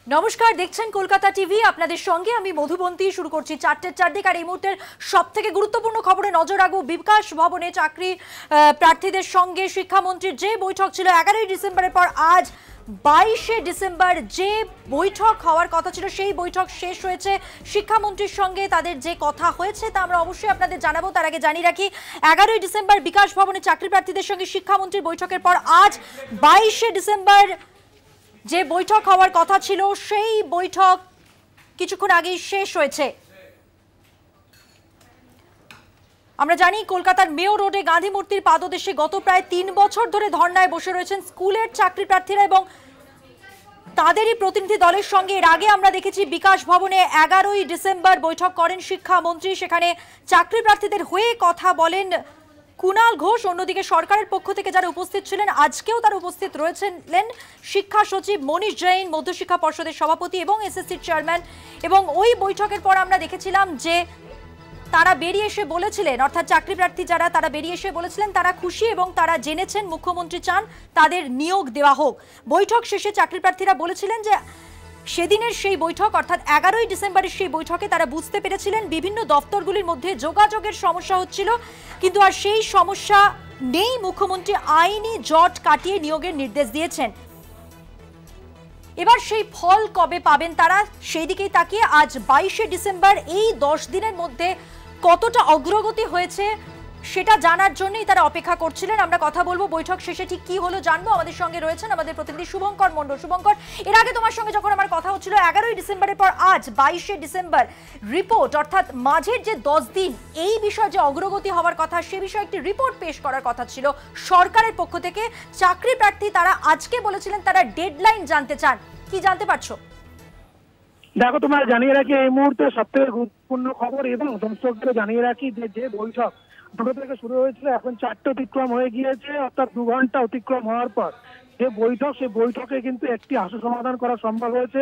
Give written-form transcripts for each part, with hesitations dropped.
নমস্কার, দেখছেন কলকাতা টিভি। আপনাদের সঙ্গে আমি মধুবন্তী। শুরু করছি 4টের চারদিক। আর এই মুহূর্তের সব থেকে গুরুত্বপূর্ণ খবরে নজর রাখবো। বিকাশ ভবনে চাকরি প্রার্থীদের সঙ্গে শিক্ষামন্ত্রীর যে বৈঠক ছিল 11ই ডিসেম্বরের পর আজ 22শে ডিসেম্বর যে বৈঠক হওয়ার কথা ছিল সেই বৈঠক শেষ হয়েছে। শিক্ষামন্ত্রীর সঙ্গে তাদের যে কথা হয়েছে তা আমরা অবশ্যই আপনাদের জানাবো। তার আগে জানিয়ে রাখি, 11ই ডিসেম্বর বিকাশ ভবনে চাকরি প্রার্থীদের সঙ্গে শিক্ষামন্ত্রীর বৈঠকের পর আজ 22শে ডিসেম্বর যে বৈঠক হওয়ার কথা ছিল সেই বৈঠক কিছুক্ষণ আগেই শেষ হয়েছে। আমরা জানি কলকাতার মেয়ো রোডে গান্ধী মূর্তির পাদদেশে গত প্রায় 3 বছর ধরে ধর্নায় বসে রয়েছেন স্কুলের চাকরি প্রার্থীরা এবং তাদেরই প্রতিনিধি দলের সঙ্গে। এর আগে আমরা দেখেছি বিকাশ ভবনে 11ই ডিসেম্বর বৈঠক করেন শিক্ষামন্ত্রী। সেখানে চাকরি প্রার্থীদের হয়ে কথা বলেন কুণাল ঘোষ। অন্যদিকে সরকারের পক্ষ থেকে যারা উপস্থিত ছিলেন, আজকেও তারা উপস্থিত রয়েছিলেন শিক্ষা সচিব মনীষ জৈন, মধ্যশিক্ষা পর্ষদের সভাপতি এবং এসএসসির চেয়ারম্যান। এবং ওই বৈঠকের পর আমরা দেখেছিলাম যে তারা বেরিয়ে এসে বলেছিলেন, অর্থাৎ চাকরি প্রার্থী যারা তারা বেরিয়ে এসে বলেছিলেন তারা খুশি এবং তারা জেনেছেন মুখ্যমন্ত্রী চান তাদের নিয়োগ দেওয়া হোক। বৈঠক শেষে চাকরি প্রার্থীরা বলেছিলেন যে সেদিনের সেই বৈঠক অর্থাৎ 11ই ডিসেম্বরের সেই বৈঠকে তারা বুঝতে পেরেছিলেন বিভিন্ন দপ্তরগুলির মধ্যে যোগাযোগের সমস্যা হচ্ছিল, কিন্তু আর সেই সমস্যা নেই। মুখ্যমন্ত্রী আইনি জট কাটিয়ে নিয়োগের নির্দেশ দিয়েছেন। এবার সেই ফল কবে পাবেন তারা, সেই দিকেই তাকিয়ে আজ 22শে ডিসেম্বর এই 10 দিনের মধ্যে কতটা অগ্রগতি হয়েছে সেটা জানার জন্যই তারা অপেক্ষা করছিলেন। আমরা কথা বলবো বৈঠক শেষে ঠিক কি হলো জানবো। আমাদের সঙ্গে রয়েছেন আমাদের প্রতিনিধি শুভঙ্কর মণ্ডল। শুভঙ্কর, এর আগে তোমার সঙ্গে যখন আমার কথা হচ্ছিল 11ই ডিসেম্বরের পর আজ 22শে ডিসেম্বর রিপোর্ট অর্থাৎ মাঝের যে 10 দিন এই বিষয়ে যে অগ্রগতি হওয়ার কথা সে বিষয়ে একটি রিপোর্ট পেশ করার কথা ছিল সরকারের পক্ষ থেকে। চাকরি প্রার্থী তারা আজকে বলেছিলেন তারা ডেডলাইন জানতে চান। কি জানতে পারছো? দেখো, তোমার জানিয়ে রাখি এই মুহূর্তে সব থেকে গুরুত্বপূর্ণ খবর এবং দর্শকদের জানিয়ে রাখি যে বৈঠক 2টো থেকে শুরু হয়েছিল, এখন 4টে অতিক্রম হয়ে গিয়েছে, অর্থাৎ 2 ঘন্টা অতিক্রম হওয়ার পর যে বৈঠক সেই বৈঠকে কিন্তু একটি আশু সমাধান করা সম্ভব হয়েছে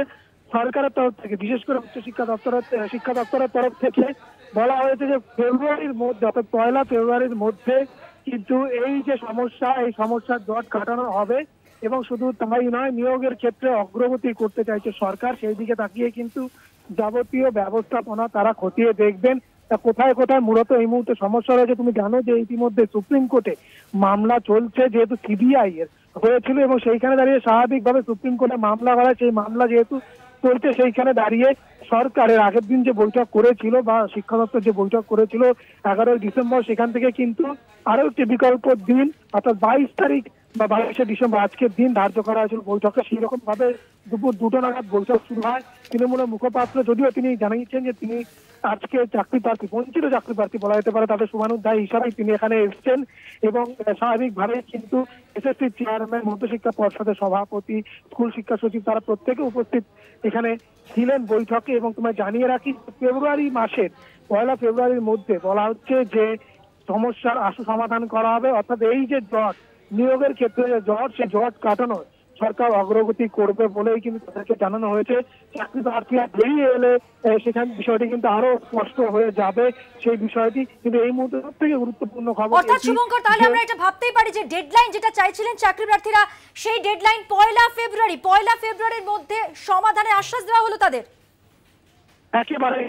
সরকারের তরফ থেকে। বিশেষ করে শিক্ষা দপ্তরের তরফ থেকে বলা হয়েছে যে ফেব্রুয়ারির মধ্যে অর্থাৎ 1 ফেব্রুয়ারির মধ্যে কিন্তু এই যে সমস্যা এই সমস্যার জট কাটানো হবে। এবং শুধু তাই নয়, নিয়োগের ক্ষেত্রে অগ্রগতি করতে চাইছে সরকার, সেই দিকে তাকিয়ে কিন্তু যাবতীয় ব্যবস্থাপনা তারা খতিয়ে দেখবেন। তা কোথায় কোথায় মূলত এই মুহূর্তে সমস্যা রয়েছে তুমি জানো যে ইতিমধ্যে সুপ্রিম কোর্টে মামলা চলছে, যেহেতু সিবিআই এর হয়েছিল এবং সেইখানে দাঁড়িয়ে স্বাভাবিকভাবে সুপ্রিম কোর্টে মামলা হয়। সেই মামলা যেহেতু চলছে সেইখানে দাঁড়িয়ে সরকারের আগের দিন যে বৈঠক করেছিল বা শিক্ষা দপ্তর যে বৈঠক করেছিল 11ই ডিসেম্বর, সেখান থেকে কিন্তু আরো একটি বিকল্প দিন অর্থাৎ 22 তারিখ বা 22শে ডিসেম্বর আজকের দিন ধার্য করা হয়েছিল বৈঠকে। সেই রকম ভাবে দুপুর 2টো নাগাদ বৈঠক শুরু হয়। তৃণমূলের মুখপাত্র যদিও তিনি জানিয়েছেন যে তিনি আজকে চাকরি প্রার্থী, বঞ্চিত চাকরি প্রার্থী বলা যেতে পারে, তাদের শুভানুধ্যায়ী হিসাবেই তিনি এখানে এসেছেন। এবং স্বাভাবিকভাবে কিন্তু এসএসসি চেয়ারম্যান, মধ্যশিক্ষা পর্ষদের সভাপতি, স্কুল শিক্ষা সচিব তারা প্রত্যেকে উপস্থিত এখানে ছিলেন বৈঠকে। এবং তোমায় জানিয়ে রাখি ফেব্রুয়ারি মাসের 1 ফেব্রুয়ারির মধ্যে বলা হচ্ছে যে সমস্যার আশু সমাধান করা হবে, অর্থাৎ এই যে জট নিয়োগের ক্ষেত্রে যে জট সেই জট কাটানো সরকার অগ্রগতি করবে বলেই কিন্তু তাদেরকে জানানো হয়েছে। চাকরি প্রার্থীরা বেরিয়ে এলে সেখানে বিষয়টি কিন্তু আরো স্পষ্ট হয়ে যাবে সেই বিষয়টি। কিন্তু এই মুহূর্তে সব থেকে গুরুত্বপূর্ণ খবর অর্থাৎ শুভঙ্কর, তাহলে আমরা এটা ভাবতেই পারি যে ডেডলাইন যেটা চাইছিলেন চাকরি প্রার্থীরা সেই ডেডলাইন 1 ফেব্রুয়ারির মধ্যে সমাধানের আশ্বাস দেওয়া হলো তাদের। একেবারে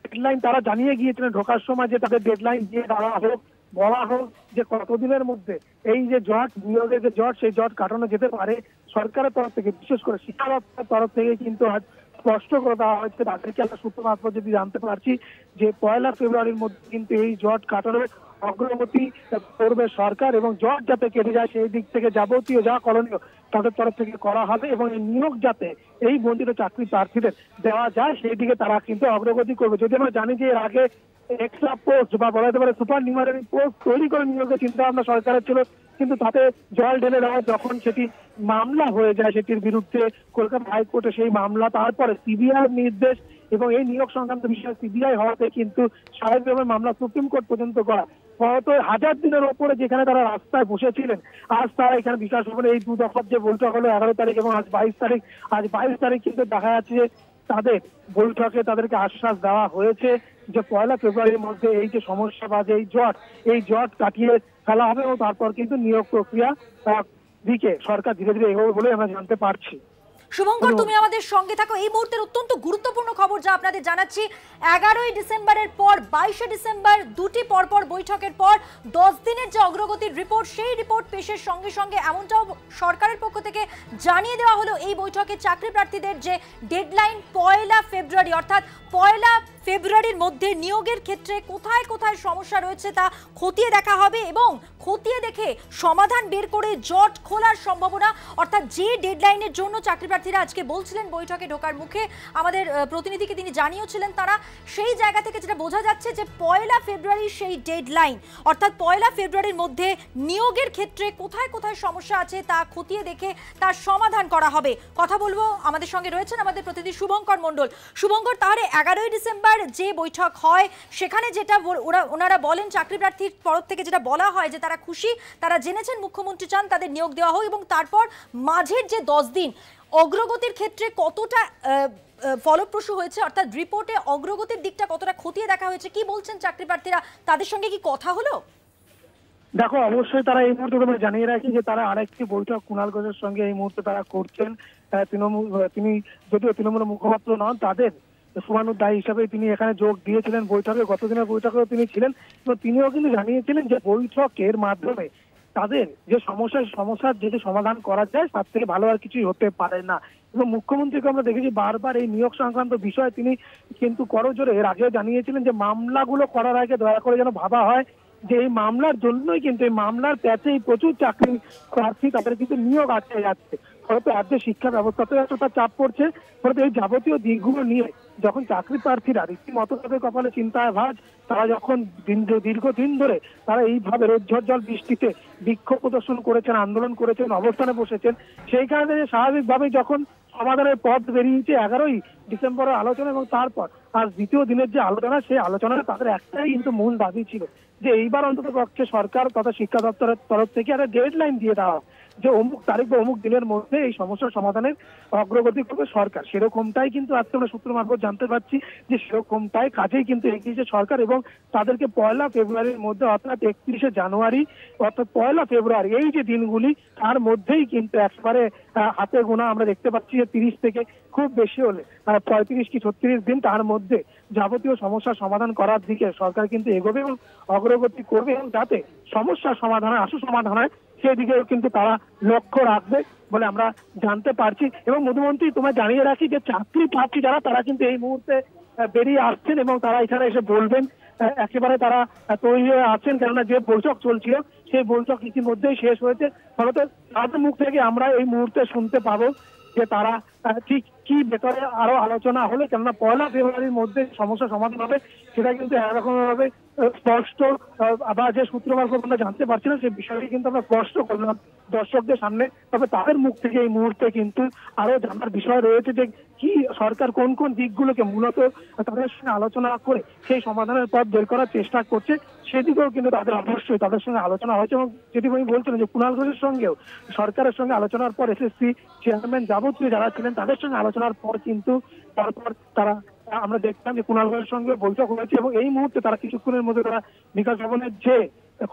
ডেডলাইন তারা জানিয়ে গিয়েছিলেন ঢোকার সময় যে তাদের ডেডলাইন দিয়ে দেওয়া হোক, বলা হোক যে কতদিনের মধ্যে এই যে জট নিয়োগের যে জট সেই জট কাটানো যেতে পারে। সরকারের তরফ থেকে বিশেষ করে শিক্ষা দপ্তরের তরফ থেকে কিন্তু আজ স্পষ্ট করে দেওয়া হয়েছে। তাদেরকে একটা সূত্র মারফত যদি জানতে পারছি যে 1 ফেব্রুয়ারির মধ্যে কিন্তু এই জট কাটানোর অগ্রগতি করবে সরকার এবং জট যাতে কেটে যায় সেই দিক থেকে যাবতীয় যা করণীয় তাদের তরফ থেকে করা হবে এবং এই নিয়োগ যাতে এই বঞ্চিত চাকরি প্রার্থীদের দেওয়া যায় সেই দিকে তারা কিন্তু অগ্রগতি করবে। যদি আমরা জানি যে এর আগে এক্সট্রা পোস্ট বা বলা যেতে পারে সুপার নিউমারি পোস্ট তৈরি করে নিয়োগের চিন্তা ভাবনা সরকারের ছিল, কিন্তু তাতে জল ঢেলে দেওয়া যখন সেটি মামলা হয়ে যায় সেটির বিরুদ্ধে কলকাতা হাইকোর্টে সেই মামলা, তারপরে সিবিআই নির্দেশ এবং এই নিয়োগ সংক্রান্ত বিষয়ে সিবিআই হওয়াতে কিন্তু স্বাভাবিকভাবে মামলা সুপ্রিম কোর্ট পর্যন্ত করা। গত 1000 দিনের ওপরে যেখানে তারা রাস্তায় বসেছিলেন, আজ তারা এখানে বিকাশ ভবনে এই 2 দফার যে বৈঠক হলো 11 তারিখ এবং আজ 22 তারিখ কিন্তু দেখা যাচ্ছে তাদের বৈঠকে তাদেরকে আশ্বাস দেওয়া হয়েছে যে 1 ফেব্রুয়ারির মধ্যে এই যে সমস্যা বা এই জট কাটিয়ে ফেলা হবে এবং তারপর কিন্তু নিয়োগ প্রক্রিয়া দিকে সরকার ধীরে ধীরে এগোবে বলে আমরা জানতে পারছি। শুভঙ্কর, তুমি আমাদের সঙ্গে থাকো। এই মুহূর্তের অত্যন্ত গুরুত্বপূর্ণ খবর যা আপনাদের জানাচ্ছি, 11ই ডিসেম্বরের পর 22শে ডিসেম্বর দুটি পরপর বৈঠকের পর 10 দিনের যে অগ্রগতির রিপোর্ট, সেই রিপোর্ট পেশের সঙ্গে সঙ্গে এমনটাও সরকারের পক্ষ থেকে জানিয়ে দেওয়া হলো এই বৈঠকে চাকরি প্রার্থীদের যে ডেডলাইন 1 ফেব্রুয়ারি, অর্থাৎ 1 ফেব্রুয়ারির মধ্যে নিয়োগের ক্ষেত্রে কোথায় কোথায় সমস্যা রয়েছে তা খতিয়ে দেখা হবে এবং খতিয়ে দেখে সমাধান বের করে জট খোলার সম্ভাবনা, অর্থাৎ যে ডেডলাইনের জন্য চাকরি প্রার্থীরা আজকে বলছিলেন বৈঠকে ঢোকার মুখে, আমাদের প্রতিনিধিকে তিনি জানিয়েছিলেন, তারা সেই জায়গা থেকে যেটা বোঝা যাচ্ছে যে 1 ফেব্রুয়ারি সেই ডেডলাইন, অর্থাৎ 1 ফেব্রুয়ারির মধ্যে নিয়োগের ক্ষেত্রে কোথায় কোথায় সমস্যা আছে তা খতিয়ে দেখে তার সমাধান করা হবে। কথা বলবো, আমাদের সঙ্গে রয়েছেন আমাদের প্রতিনিধি শুভঙ্কর মণ্ডল। শুভঙ্কর, তাহলে 11ই ডিসেম্বর যে বৈঠক হয় সেখানে যেটা ওনারা বলেন, চাকরি প্রার্থীর তরফ থেকে যেটা বলা হয় যে তারা খুশি, তারা জেনেছেন মুখ্যমন্ত্রী চান তাদের নিয়োগ দেওয়া হোক এবং তারপর মাঝের যে 10 দিন অগ্রগতির ক্ষেত্রে কতটা ফলপ্রসূ হয়েছে, অর্থাৎ রিপোর্টে অগ্রগতির দিকটা কতটা খতিয়ে দেখা হয়েছে, কি বলছেন চাকরি প্রার্থীরা, তাদের সঙ্গে কি কথা হলো? দেখো, অবশ্যই তারা এই মুহূর্তে তোমরা জানিয়ে রাখি যে তারা আরেকটি বৈঠক কুণাল ঘোষের সঙ্গে এই মুহূর্তে তারা করছেন। তিনি যদিও তৃণমূলের মুখপাত্র নন, তাদের শুভানুধ্যায়ী হিসাবে তিনি এখানে যোগ দিয়েছিলেন বৈঠকে। গতদিনের বৈঠকেও তিনি ছিলেন এবং তিনিও কিন্তু জানিয়েছিলেন যে বৈঠকের মাধ্যমে তাদের যে সমস্যার যদি সমাধান করা যায় তার থেকে ভালো আর কিছুই হতে পারে না। এবং মুখ্যমন্ত্রীকে আমরা দেখেছি বারবার এই নিয়োগ সংক্রান্ত বিষয়ে তিনি কিন্তু করজোরে এর আগেও জানিয়েছিলেন যে মামলাগুলো করার আগে দয়া করে যেন ভাবা হয় যে এই মামলার জন্যই কিন্তু এই মামলার প্যাচেই প্রচুর চাকরি প্রার্থী তাদের কিন্তু নিয়োগ আটকে যাচ্ছে। ফলে রাজ্যের শিক্ষা ব্যবস্থাতে এতটা চাপ পড়ছে, ফলে এই যাবতীয় দিকগুলো নিয়ে যখন চাকরি প্রার্থীরা রীতিমতো তাদের কপালে চিন্তায় ভাঁজ, তারা যখন দীর্ঘদিন ধরে তারা এইভাবে রোদ বৃষ্টিতে বিক্ষোভ প্রদর্শন করেছেন, আন্দোলন করেছেন, অবস্থানে বসেছেন, সেই কারণে স্বাভাবিকভাবেই যখন সমাধানের পথ বেরিয়েছে 11ই ডিসেম্বরের আলোচনা এবং তারপর আজ দ্বিতীয় দিনের যে আলোচনা, সেই আলোচনায় তাদের একটাই কিন্তু মূল দাবি ছিল যে এইবার অন্তত পক্ষে সরকার তথা শিক্ষা দপ্তরের তরফ থেকে একটা ডেডলাইন দিয়ে দেওয়া যে অমুক তারিখ বা অমুক দিনের মধ্যে এই সমস্যার সমাধানের অগ্রগতি করবে সরকার। সেরকমটাই কিন্তু আজকে আমরা সূত্র মারফত জানতে পারছি যে সেরকমটাই কাজেই কিন্তু এগিয়েছে সরকার এবং তাদেরকে 1 ফেব্রুয়ারির মধ্যে অর্থাৎ 31শে জানুয়ারি অর্থাৎ 1 ফেব্রুয়ারি এই যে দিনগুলি তার মধ্যেই কিন্তু একবারে হাতে গোনা আমরা দেখতে পাচ্ছি যে 30 থেকে খুব বেশি হলে 35 কি 36 দিন তার মধ্যে যাবতীয় সমস্যার সমাধান করার দিকে সরকার কিন্তু এগোবে এবং অগ্রগতি করবে এবং যাতে সমস্যার সমাধানে আশু সমাধান হয় সেদিকেও কিন্তু তারা লক্ষ্য রাখবে বলে আমরা জানতে পারছি। এবং মধুমন্ত্রী তোমায় জানিয়ে রাখি যে চাকরি প্রার্থী যারা তারা কিন্তু এই মুহূর্তে বেরিয়ে আসছেন এবং তারা এখানে এসে বলবেন, একেবারে তারা তৈরি হয়ে আছেন, কেননা যে বৈঠক চলছিল সেই বৈঠক ইতিমধ্যেই শেষ হয়েছে। ফলত তাদের মুখ থেকে আমরা এই মুহূর্তে শুনতে পাবো যে তারা ঠিক কি ভেতরে আরো আলোচনা হলে, কেননা 1 ফেব্রুয়ারির মধ্যে সমস্যা সমাধান হবে সেটা কিন্তু এরকম ভাবে স্পষ্ট আবার যে সূত্র মারফত আমরা জানতে পারছি না, সেই বিষয়টি কিন্তু আমরা স্পষ্ট করলাম দর্শকদের সামনে। তবে তাদের মুখ থেকে এই মুহূর্তে কিন্তু আরো জানার বিষয় রয়েছে যে কি সরকার কোন কোন দিকগুলোকে মূলত তাদের সঙ্গে আলোচনা করে সেই সমাধানের পথ বের করার চেষ্টা করছে, সেদিকেও কিন্তু অবশ্যই তাদের সঙ্গে আলোচনা হয়েছে। এবং যেটি আমি বলছিলাম যে কুণাল ঘোষের সঙ্গেও সরকারের সঙ্গে আলোচনার পর এসএসসি চেয়ারম্যান যাবতীয় যারা ছিলেন তাদের সঙ্গে আলোচনার পর কিন্তু তারপর তারা আমরা দেখলাম যে কুণাল ঘোষের সঙ্গে বৈঠক হয়েছে এবং এই মুহূর্তে তারা কিছুক্ষণের মধ্যে তারা বিকাশ ভবনের যে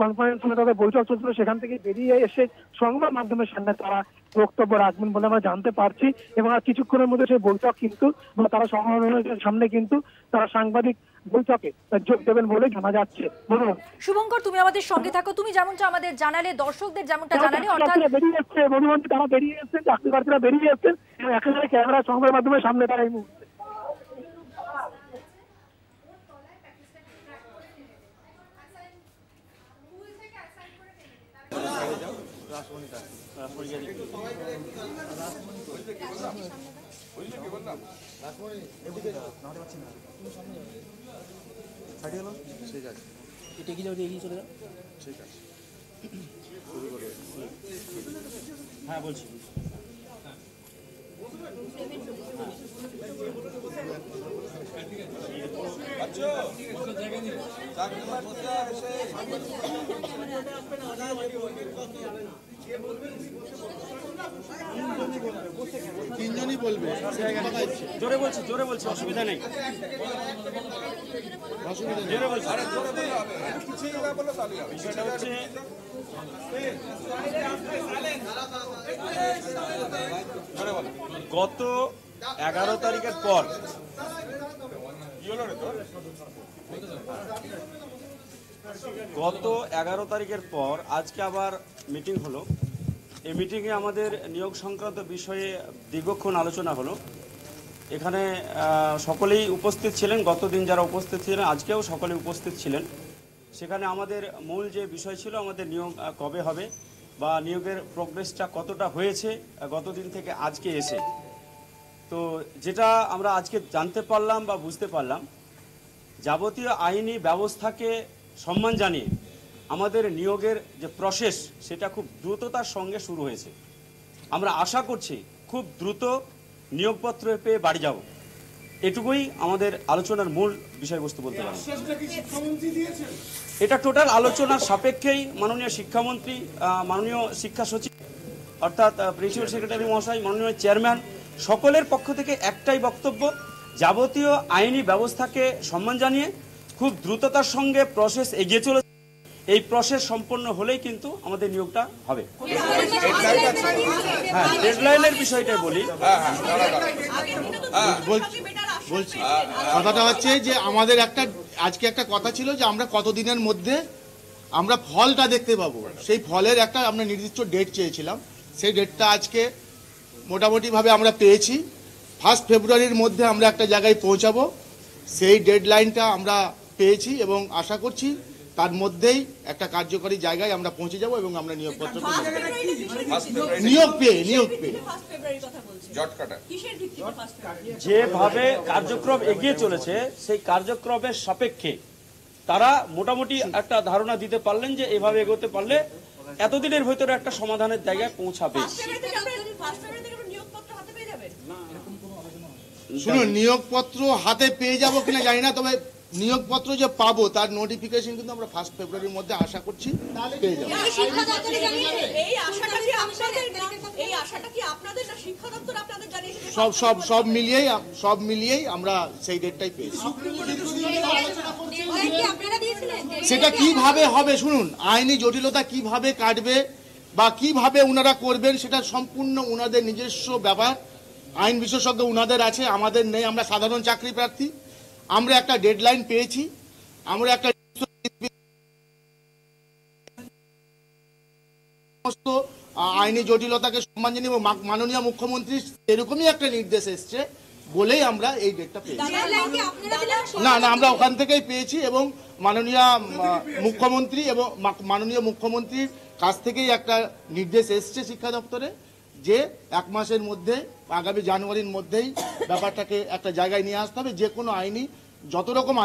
কনফারেন্স হলে তাদের বৈঠক চলছিল সেখান থেকে বেরিয়ে এসে সংবাদ মাধ্যমের সামনে তারা বক্তব্য রাখবেন বলে আমরা জানতে পারছি। এবং আর কিছুক্ষণের মধ্যে সেই বৈঠক কিন্তু তারা সংবাদের সামনে কিন্তু তারা সাংবাদিক বৈঠকে যোগ দেবেন বলে জানা যাচ্ছে। শুভঙ্কর, তুমি আমাদের সঙ্গে থাকো, তুমি যেমনটা আমাদের জানালে, দর্শকদের যেমনটা জানালে, অর্থাৎ বেরিয়ে এসছে মধুমন্ত্রী, তারা বেরিয়ে এসছেন, চাকরি প্রার্থীরা বেরিয়ে এসছেন এবং একেবারে ক্যামেরা সংবাদ মাধ্যমের সামনে তারা এই মুহূর্তে হ্যাঁ বলছি। তিনজনই বলবে, জোরে বলছি, অসুবিধা নেই। জোরে বলছি। বিষয়টা হচ্ছে গত 11 তারিখের পর আজকে আবার মিটিং হলো। এই মিটিংয়ে আমাদের নিয়োগ সংক্রান্ত বিষয়ে দীর্ঘক্ষণ আলোচনা হলো। এখানে সকলেই উপস্থিত ছিলেন, গতদিন যারা উপস্থিত ছিলেন আজকেও সকলে উপস্থিত ছিলেন। সেখানে আমাদের মূল যে বিষয় ছিল আমাদের নিয়োগ কবে হবে বা নিয়োগের প্রোগ্রেসটা কতটা হয়েছে গতদিন থেকে আজকে এসে। তো যেটা আমরা আজকে জানতে পারলাম বা বুঝতে পারলাম, যাবতীয় আইনি ব্যবস্থাকে সম্মান জানিয়ে আমাদের নিয়োগের যে প্রসেস সেটা খুব দ্রুততার সঙ্গে শুরু হয়েছে। আমরা আশা করছি খুব দ্রুত নিয়োগপত্র পেয়ে বাড়ি যাব। এটুকুই আমাদের আলোচনার মূল বিষয়বস্তু বলতে পারি। এটা টোটাল আলোচনার সাপেক্ষেই মাননীয় শিক্ষামন্ত্রী, মাননীয় শিক্ষা সচিব অর্থাৎ প্রিন্সিপাল সেক্রেটারি মহাশয়, মাননীয় চেয়ারম্যান সকলের পক্ষ থেকে একটাই বক্তব্য, যাবতীয় আইনি ব্যবস্থাকে সম্মান জানিয়ে খুব দ্রুততার সঙ্গে প্রসেস এগিয়ে চলেছে। এই প্রসেস সম্পন্ন হলেই কিন্তু আমাদের নিয়োগটা হবে। হ্যাঁ, ডেডলাইনের বিষয়টা বলি। বলছি কথাটা হচ্ছে যে আমাদের আজকে একটা কথা ছিল যে আমরা কতদিনের মধ্যে আমরা ফলটা দেখতে পাবো, সেই ফলের একটা আমরা নির্দিষ্ট ডেট চেয়েছিলাম। সেই ডেটটা আজকে মোটামুটিভাবে আমরা পেয়েছি। 1 ফেব্রুয়ারির মধ্যে আমরা একটা জায়গায় পৌঁছাবো, সেই ডেডলাইনটা আমরা পেয়েছি এবং আশা করছি তার মধ্যেই একটা কার্যকরী জায়গায় আমরা পৌঁছে যাব এবং আমরা নিয়োগপত্র নিয়োগ পেয়ে যেভাবে কার্যক্রম এগিয়ে চলেছে সেই কার্যক্রমের সাপেক্ষে তারা মোটামুটি একটা ধারণা দিতে পারলেন যে এভাবে এগোতে পারলে এতদিনের ভিতরে একটা সমাধানের জায়গায় পৌঁছাবে। শুনুন, নিয়োগপত্র হাতে পেয়ে যাবো কিনা জানি না, তবে নিয়োগপত্র যে পাবো তার নোটিফিকেশন কিন্তু আমরা 1 ফেব্রুয়ারির মধ্যে আশা করছি পেয়ে যাবো। সব মিলিয়েই আমরা সেই ডেটটাই পেয়েছি। সেটা কিভাবে হবে শুনুন, আইনি জটিলতা কিভাবে কাটবে বা কিভাবে উনারা করবেন সেটা সম্পূর্ণ উনাদের নিজস্ব ব্যাপার। আইন বিশেষজ্ঞ উনাদের আছে, আমাদের নেই। আমরা সাধারণ চাকরি প্রার্থী, আমরা একটা ডেডলাইন পেয়েছি, আমরা একটা আইনি জটিলতাকে সম্মান জানিয়ে এবং মাননীয় মুখ্যমন্ত্রী এরকমই একটা নির্দেশ এসছে বলেই আমরা এই ডেটটা পেয়েছি। না, আমরা ওখান থেকেই পেয়েছি এবং মাননীয় মুখ্যমন্ত্রীর কাছ থেকেই একটা নির্দেশ এসছে শিক্ষা দপ্তরে যে 1 মাসের মধ্যে আগামী জানুয়ারির মধ্যেই ব্যাপারটাকে একটা জায়গায় নিয়ে আসতে হবে। যে কোনো যত রকম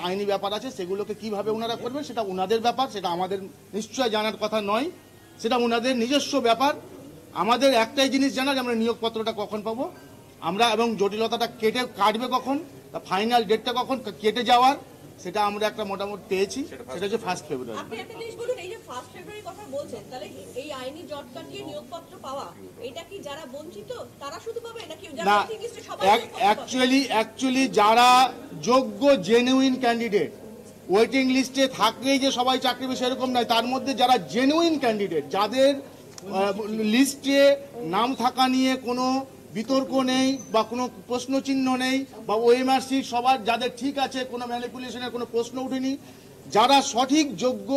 আইনি ব্যাপার আছে সেগুলোকে কিভাবে ওনারা করবেন সেটা ওনাদের ব্যাপার, সেটা আমাদের নিশ্চয় জানার কথা নয়, সেটা ওনাদের নিজস্ব ব্যাপার। আমাদের একটাই জিনিস জানা যে আমরা নিয়োগপত্রটা কখন পাবো আমরা, এবং জটিলতাটা কাটবে কখন, ফাইনাল ডেটটা কখন কেটে যাওয়ার সেটা আমরা একটা মোটামুটি পেয়েছি, সেটা হচ্ছে 1 ফেব্রুয়ারি। আপনি একটা জিনিস বলুন, এই যে 1 ফেব্রুয়ারি কথা বলছেন, তাহলে এই আইনি জট কাটিয়ে নিয়োগপত্র পাওয়া, এটা কি যারা বঞ্চিত তারা শুধু পাবে নাকি যারা ওয়েটিং লিস্টে সবাই? অ্যাকচুয়ালি যারা যোগ্য জেনুইন ক্যান্ডিডেট, ওয়েটিং লিস্টে থাকলেই যে সবাই চাকরি পেয়ে সেরকম নয়, তার মধ্যে যারা জেনুইন ক্যান্ডিডেট, যাদের লিস্টে নাম থাকা নিয়ে কোনো বিতর্ক নেই বা কোনো প্রশ্নচিহ্ন নেই বা ওএমআরসি সবার যাদের ঠিক আছে, কোনো ম্যানিপুলেশনের কোনো প্রশ্ন উঠেনি, যারা সঠিক যোগ্য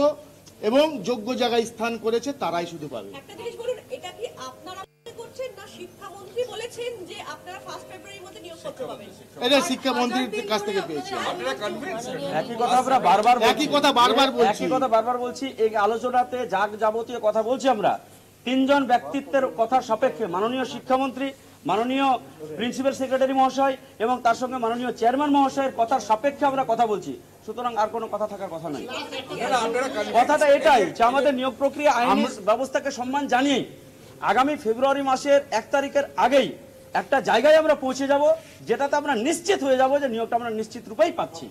এবং যোগ্য জায়গায় স্থান করেছে তারাই শুধু পাবে। একটা জিনিস বলুন, এটা কি আপনারা করছেন না শিক্ষামন্ত্রী বলেছেন যে আপনারা 1 ফেব্রুয়ারির মধ্যে নিয়োগপত্র পাবেন? এটা শিক্ষামন্ত্রীর কাছ থেকে পেয়েছি। একই কথা আমরা বারবার বলছি। এই আলোচনাতে যাবতীয় কথা বলছি আমরা 3 জন ব্যক্তিত্বের কথা সাপেক্ষে মাননীয় শিক্ষামন্ত্রী, মাননীয় প্রিন্সিপাল সেক্রেটারি মহাশয় এবং তার সঙ্গে মাননীয় চেয়ারম্যান মহাশয়ের কথার সাপেক্ষে আমরা কথা বলছি। সুতরাং আর কোনো কথা থাকার কথা নাই। কথাটা এটাই যে আমাদের নিয়োগ প্রক্রিয়া আইনি ব্যবস্থাকে সম্মান জানিয়ে আগামী ফেব্রুয়ারি মাসের 1 তারিখের আগেই একটা জায়গায় আমরা পৌঁছে যাব, যেটাতে আমরা নিশ্চিত হয়ে যাব যে নিয়োগটা আমরা নিশ্চিত রূপেই পাচ্ছি।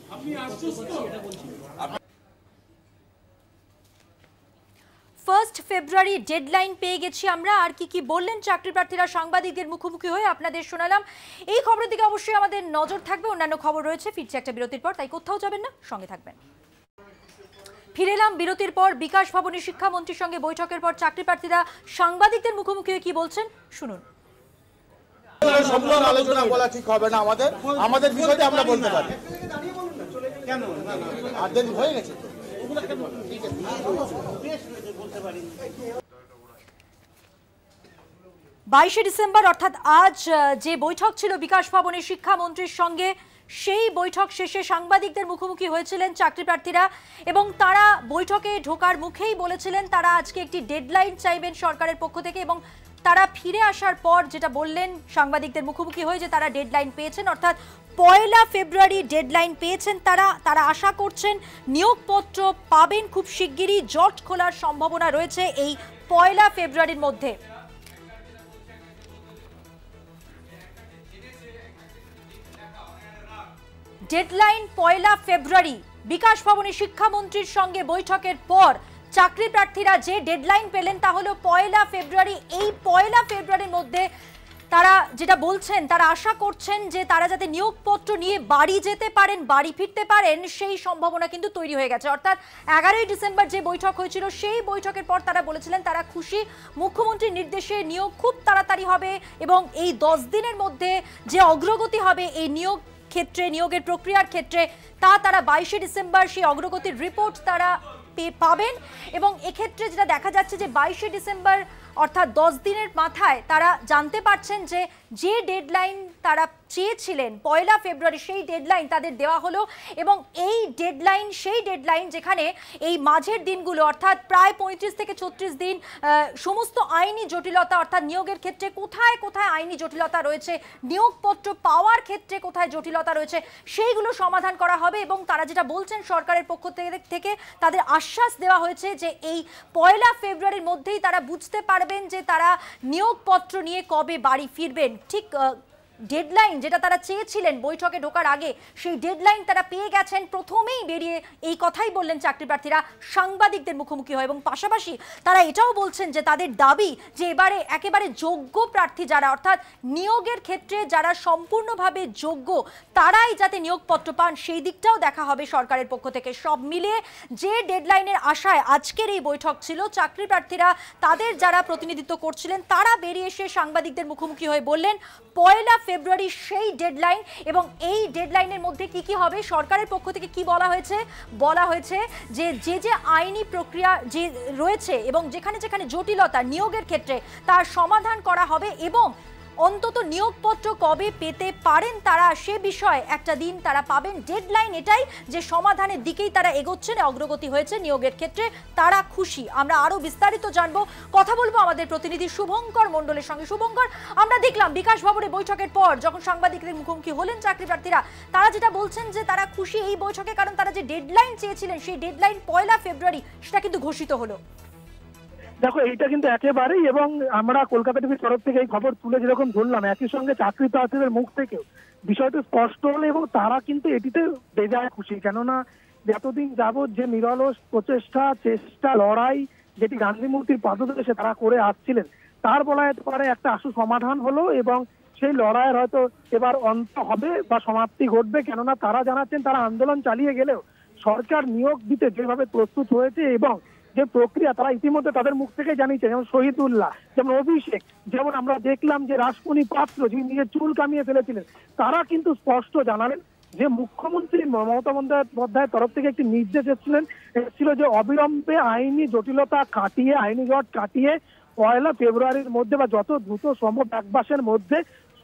1 ফেব্রুয়ারি ডেডলাইন পেয়ে গেছি আমরা। আর কি কি বললেন চাকরি প্রার্থীরা সাংবাদিকদের মুখোমুখি হয়ে আপনাদের শোনালাম। এই খবরের দিকে অবশ্যই আমাদের নজর থাকবে, অন্যান্য খবর রয়েছে, ফিরছে একটা বিরতির পর, তাই কোথাও যাবেন না, সঙ্গে থাকবেন। ফিরে এলাম বিরতির পর। বিকাশ ভবনে শিক্ষামন্ত্রীর সঙ্গে বৈঠকের পর চাকরি প্রার্থীরা সাংবাদিকদের মুখোমুখি হয়ে কি বলছেন শুনুন। সম্পূর্ণ আলোচনা বলা ঠিক হবে না, আমাদের বিষয়টা আমরা বলতে পারি। কেন আদেশ হয়ে গেছে 22 ডিসেম্বর অর্থাৎ আজ যে বৈঠক ছিল বিকাশ ভবনের শিক্ষামন্ত্রীর সঙ্গে, সেই বৈঠক শেষে সাংবাদিকদের মুখোমুখি হয়েছিলেন চাকরি প্রার্থীরা এবং তারা বৈঠকে ঢোকার মুখেই বলেছিলেন তারা আজকে একটি ডেডলাইন চাইবেন সরকারের পক্ষ থেকে। এবং তারা ফিরে আসার পর যেটা বললেন সাংবাদিকদের মুখোমুখি হয়ে যে তারা ডেডলাইন পেয়েছেন, অর্থাৎ 1 ফেব্রুয়ারি ডেডলাইন পেয়েছেন। তারা আশা করছেন নিয়োগপত্র পাবেন খুব শিগগিরই, জট খোলার সম্ভাবনা রয়েছে এই 1 ফেব্রুয়ারির মধ্যে। ডেডলাইন 1 ফেব্রুয়ারি। বিকাশ ভবনে শিক্ষামন্ত্রীর সঙ্গে বৈঠকের পর চাকরি প্রার্থীরা যে ডেডলাইন পেলেন তা হলো 1 ফেব্রুয়ারি। এই 1 ফেব্রুয়ারির মধ্যে তারা যেটা বলছেন, তারা আশা করছেন যে তারা যাতে নিয়োগপত্র নিয়ে বাড়ি যেতে পারেন, বাড়ি ফিরতে পারেন, সেই সম্ভাবনা কিন্তু তৈরি হয়ে গেছে। অর্থাৎ 11 ডিসেম্বর যে বৈঠক হয়েছিল সেই বৈঠকের পর তারা বলেছিলেন তারা খুশি, মুখ্যমন্ত্রীর নির্দেশে নিয়োগ খুব তাড়াতাড়ি হবে এবং এই 10 দিনের মধ্যে যে অগ্রগতি হবে এই নিয়োগের প্রক্রিয়ার ক্ষেত্রে তারা 22 ডিসেম্বর সেই অগ্রগতির রিপোর্ট তারা পাবেন। এবং এক্ষেত্রে যেটা দেখা যাচ্ছে যে 22 ডিসেম্বর অর্থাৎ 10 দিনের মাথায় তারা জানতে পারছেন যে ডেডলাইন তারা চেয়েছিলেন 1 ফেব্রুয়ারি, সেই ডেডলাইন তাদের দেওয়া হলো। এবং এই ডেডলাইন সেই ডেডলাইন যেখানে এই মাঝের দিনগুলো অর্থাৎ প্রায় 35 থেকে 36 দিন সমস্ত আইনি জটিলতা অর্থাৎ নিয়োগের ক্ষেত্রে কোথায় কোথায় আইনি জটিলতা রয়েছে, নিয়োগপত্র পাওয়ার ক্ষেত্রে কোথায় জটিলতা রয়েছে, সেইগুলো সমাধান করা হবে। এবং তারা যেটা বলছেন সরকারের পক্ষ থেকে তাদের আশ্বাস দেওয়া হয়েছে যে এই 1 ফেব্রুয়ারির মধ্যেই তারা বুঝতে পারবেন যে তারা নিয়োগপত্র নিয়ে কবে বাড়ি ফিরবেন। ঠিক ডেডলাইন যেটা তারা চেয়েছিলেন বৈঠকে ঢোকার আগে, সেই ডেডলাইন তারা পেয়ে গেছেন। প্রথমেই বেরিয়ে এই কথাই বললেন চাকরি প্রার্থীরা সাংবাদিকদের মুখোমুখি হয় এবং পাশাপাশি তারা এটাও বলছেন যে তাদের দাবি যে এবারে একেবারে যোগ্য প্রার্থী যারা অর্থাৎ নিয়োগের ক্ষেত্রে যারা সম্পূর্ণভাবে যোগ্য তারাই যাতে নিয়োগপত্র পান সেই দিকটাও দেখা হবে সরকারের পক্ষ থেকে। সব মিলিয়ে যে ডেডলাইনের আশায় আজকের এই বৈঠক ছিল, চাকরি প্রার্থীরা তাদের যারা প্রতিনিধিত্ব করছিলেন তারা বেরিয়ে এসে সাংবাদিকদের মুখোমুখি হয়ে বললেন 1 ফেব্রুয়ারি সেই ডেডলাইন। এবং এই ডেডলাইনের মধ্যে কি কি হবে, সরকারের পক্ষ থেকে কি বলা হয়েছে যে আইনি প্রক্রিয়া যে রয়েছে এবং যেখানে যেখানে জটিলতা নিয়োগের ক্ষেত্রে তার সমাধান করা হবে এবং অন্তত নিয়োগপত্র কবে পেতে পারেন তারা সে বিষয়ে একটা দিন তারা পাবেন। ডেডলাইন এটাই যে সমাধানের দিকেই তারা এগোচ্ছেন, অগ্রগতি হয়েছে নিয়োগের ক্ষেত্রে, তারা খুশি। আমরা আরো বিস্তারিত জানবো, কথা বলবো আমাদের প্রতিনিধি শুভঙ্কর মণ্ডলের সঙ্গে। শুভঙ্কর, আমরা দেখলাম বিকাশ ভবনে বৈঠকের পর যখন সাংবাদিকদের মুখোমুখি হলেন চাকরি প্রার্থীরা, তারা যেটা বলছেন যে তারা খুশি এই বৈঠকে, কারণ তারা যে ডেডলাইন চেয়েছিলেন সেই ডেডলাইন 1 ফেব্রুয়ারি সেটা কিন্তু ঘোষিত হলো। দেখো এইটা কিন্তু একেবারেই, এবং আমরা কলকাতা টিভির তরফ থেকে এই খবর তুলে যেরকম ধরলাম, একই সঙ্গে চাকরি প্রার্থীদের মুখ থেকেও বিষয়টা স্পষ্ট হলো এবং তারা কিন্তু এটিতে বেজায় খুশি। কেননা যতদিন যাবৎ যে নিরলস চেষ্টা লড়াই যেটি গান্ধী মূর্তির পাদদেশে তারা করে আসছিলেন তার বলা যেতে পারে একটা আশু সমাধান হলো এবং সেই লড়াইয়ের হয়তো এবার অন্ত হবে বা সমাপ্তি ঘটবে। কেননা তারা জানাচ্ছেন তারা আন্দোলন চালিয়ে গেলেও সরকার নিয়োগ দিতে যেভাবে প্রস্তুত হয়েছে এবং যে প্রক্রিয়া তারা ইতিমধ্যে তাদের মুখ থেকে জানিয়েছে, যেমন শহীদুল্লাহ, যেমন অভিষেক, যেমন আমরা দেখলাম যে রাসমণি পাত্র যিনি নিজের চুল কামিয়ে ফেলেছিলেন, তারা কিন্তু স্পষ্ট জানালেন যে মুখ্যমন্ত্রী মমতা বন্দ্যোপাধ্যায়ের তরফ থেকে একটি নির্দেশ এসেছিল যে অবিলম্বে আইনি জটিলতা কাটিয়ে, আইনি জট কাটিয়ে 1 ফেব্রুয়ারির মধ্যে বা যত দ্রুত সম্ভব 1 মাসের মধ্যে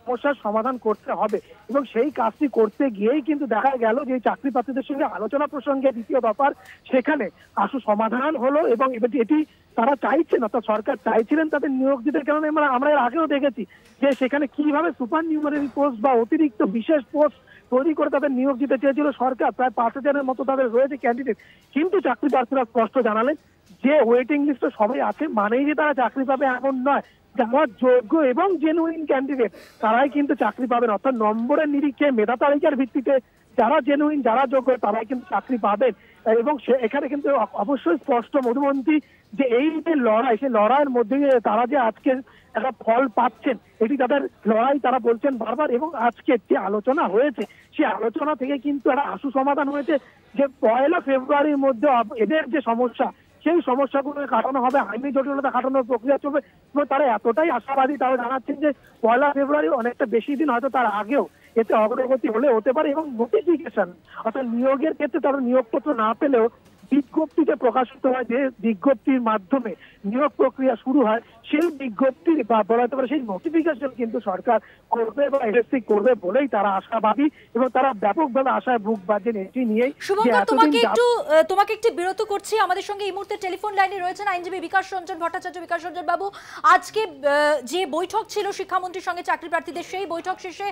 সমস্যার সমাধান করতে হবে। এবং সেই কাজটি করতে গিয়েই কিন্তু দেখা গেল যে চাকরি প্রার্থীদের সঙ্গে আলোচনা প্রসঙ্গে দ্বিতীয় ব্যাপার সেখানে আশু সমাধান হলো এবং এটি তারা চাইছেন, অর্থাৎ সরকার চাইছিলেন তাদের নিয়োগ দিতে। কারণ আমরা এর আগেও দেখেছি যে সেখানে কিভাবে সুপার নিউমারি পোস্ট বা অতিরিক্ত বিশেষ পোস্ট তৈরি করে তাদের নিয়োগ দিতে চেয়েছিল সরকার। প্রায় 5000-এর মতো তাদের রয়েছে ক্যান্ডিডেট, কিন্তু চাকরি প্রার্থীরা স্পষ্ট জানালেন যে ওয়েটিং লিস্টে সবাই আছে মানেই যে তারা চাকরি পাবে এমন নয়, যারা যোগ্য এবং জেনুইন ক্যান্ডিডেট তারাই কিন্তু চাকরি পাবেন, অর্থাৎ নম্বরের নিরিখে মেধা তালিকার ভিত্তিতে যারা জেনুইন যারা যোগ্য তারাই কিন্তু চাকরি পাবেন। এবং এখানে কিন্তু অবশ্যই স্পষ্ট মধুমন্তী যে এই যে লড়াই, সেই লড়াইয়ের মধ্যে তারা যে আজকে একটা ফল পাচ্ছেন এটি তাদের লড়াই, তারা বলছেন বারবার। এবং আজকে যে আলোচনা হয়েছে সেই আলোচনা থেকে কিন্তু একটা আশু সমাধান হয়েছে যে 1 ফেব্রুয়ারির মধ্যে এদের যে সমস্যা সেই সমস্যাগুলো কাটানো হবে, আইনি জটিলতা কাটানোর প্রক্রিয়া চলবে। এবং তারা এতটাই আশাবাদী, তারা জানাচ্ছেন যে 1 ফেব্রুয়ারি অনেকটা বেশি দিন, হয়তো তার আগেও এতে অগ্রগতি হতে পারে। এবং নোটিফিকেশন অর্থাৎ নিয়োগের ক্ষেত্রে তারা নিয়োগপত্র না পেলেও বিজ্ঞপ্তিতে প্রকাশিত হয়, যে বিজ্ঞপ্তির মাধ্যমে নিয়োগ প্রক্রিয়া শুরু হয়, সেই বিজ্ঞপ্তির বা বলা যেতে পারে সেই নোটিফিকেশন কিন্তু সরকার করবে বা এসএসসি করবে বলেই তারা আশাবাদী এবং তারা ব্যাপকভাবে আশায় বুক বাঁধছেন এটি নিয়েই। শুভঙ্কর, তোমাকে একটু বিরত করছি। আমাদের সঙ্গে এই মুহূর্তে টেলিফোন লাইনে রয়েছেন আইনজীবী বিকাশ রঞ্জন ভট্টাচার্য। বিকাশ রঞ্জন বাবু, আজকে যে বৈঠক ছিল শিক্ষামন্ত্রীর সঙ্গে চাকরি প্রার্থীদের, সেই বৈঠক শেষে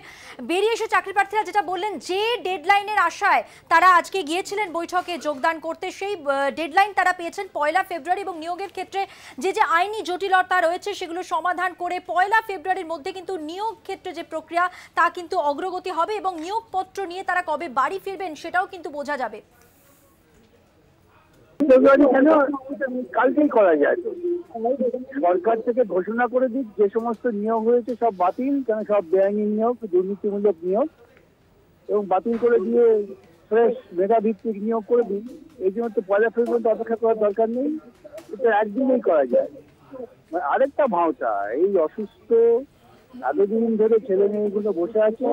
বেরিয়ে এসে চাকরি প্রার্থীরা যেটা বললেন, যে ডেডলাইনের আশায় তারা আজকে গিয়েছিলেন বৈঠকে যোগদান করতে, সেই ডেডলাইন তারা পেয়েছেন 1 ফেব্রুয়ারি। এবং নিয়োগের ক্ষেত্রে যে আইনি জটিলতা রয়েছে সেগুলো সমাধান করে 1 ফেব্রুয়ারির মধ্যে কিন্তু নিয়োগ ক্ষেত্রে যে প্রক্রিয়া তা কিন্তু অগ্রগতি হবে এবং নিয়োগপত্র নিয়ে তারা কবে বাড়ি ফিরবেন সেটাও কিন্তু বোঝা যাবে। কালকেই করা যায়, সরকার থেকে ঘোষণা করে দিক যে সমস্ত নিয়োগ হয়েছে সব বাতিল, কেন সব বেআইনি নিয়োগ, দুর্নীতিমূলক নিয়োগ, এবং বাতিল করে দিয়ে ফ্রেশ মেধাভিত্তিক নিয়োগ করে দিন। এই জন্য তো 1 ফেব্রুয়ারি অপেক্ষা করার দরকার নেই, এটা একদিনেই করা যায়। আরেকটা ভাওতা, এই অসুস্থ এতদিন ধরে ছেলে মেয়েগুলো বসে আছে,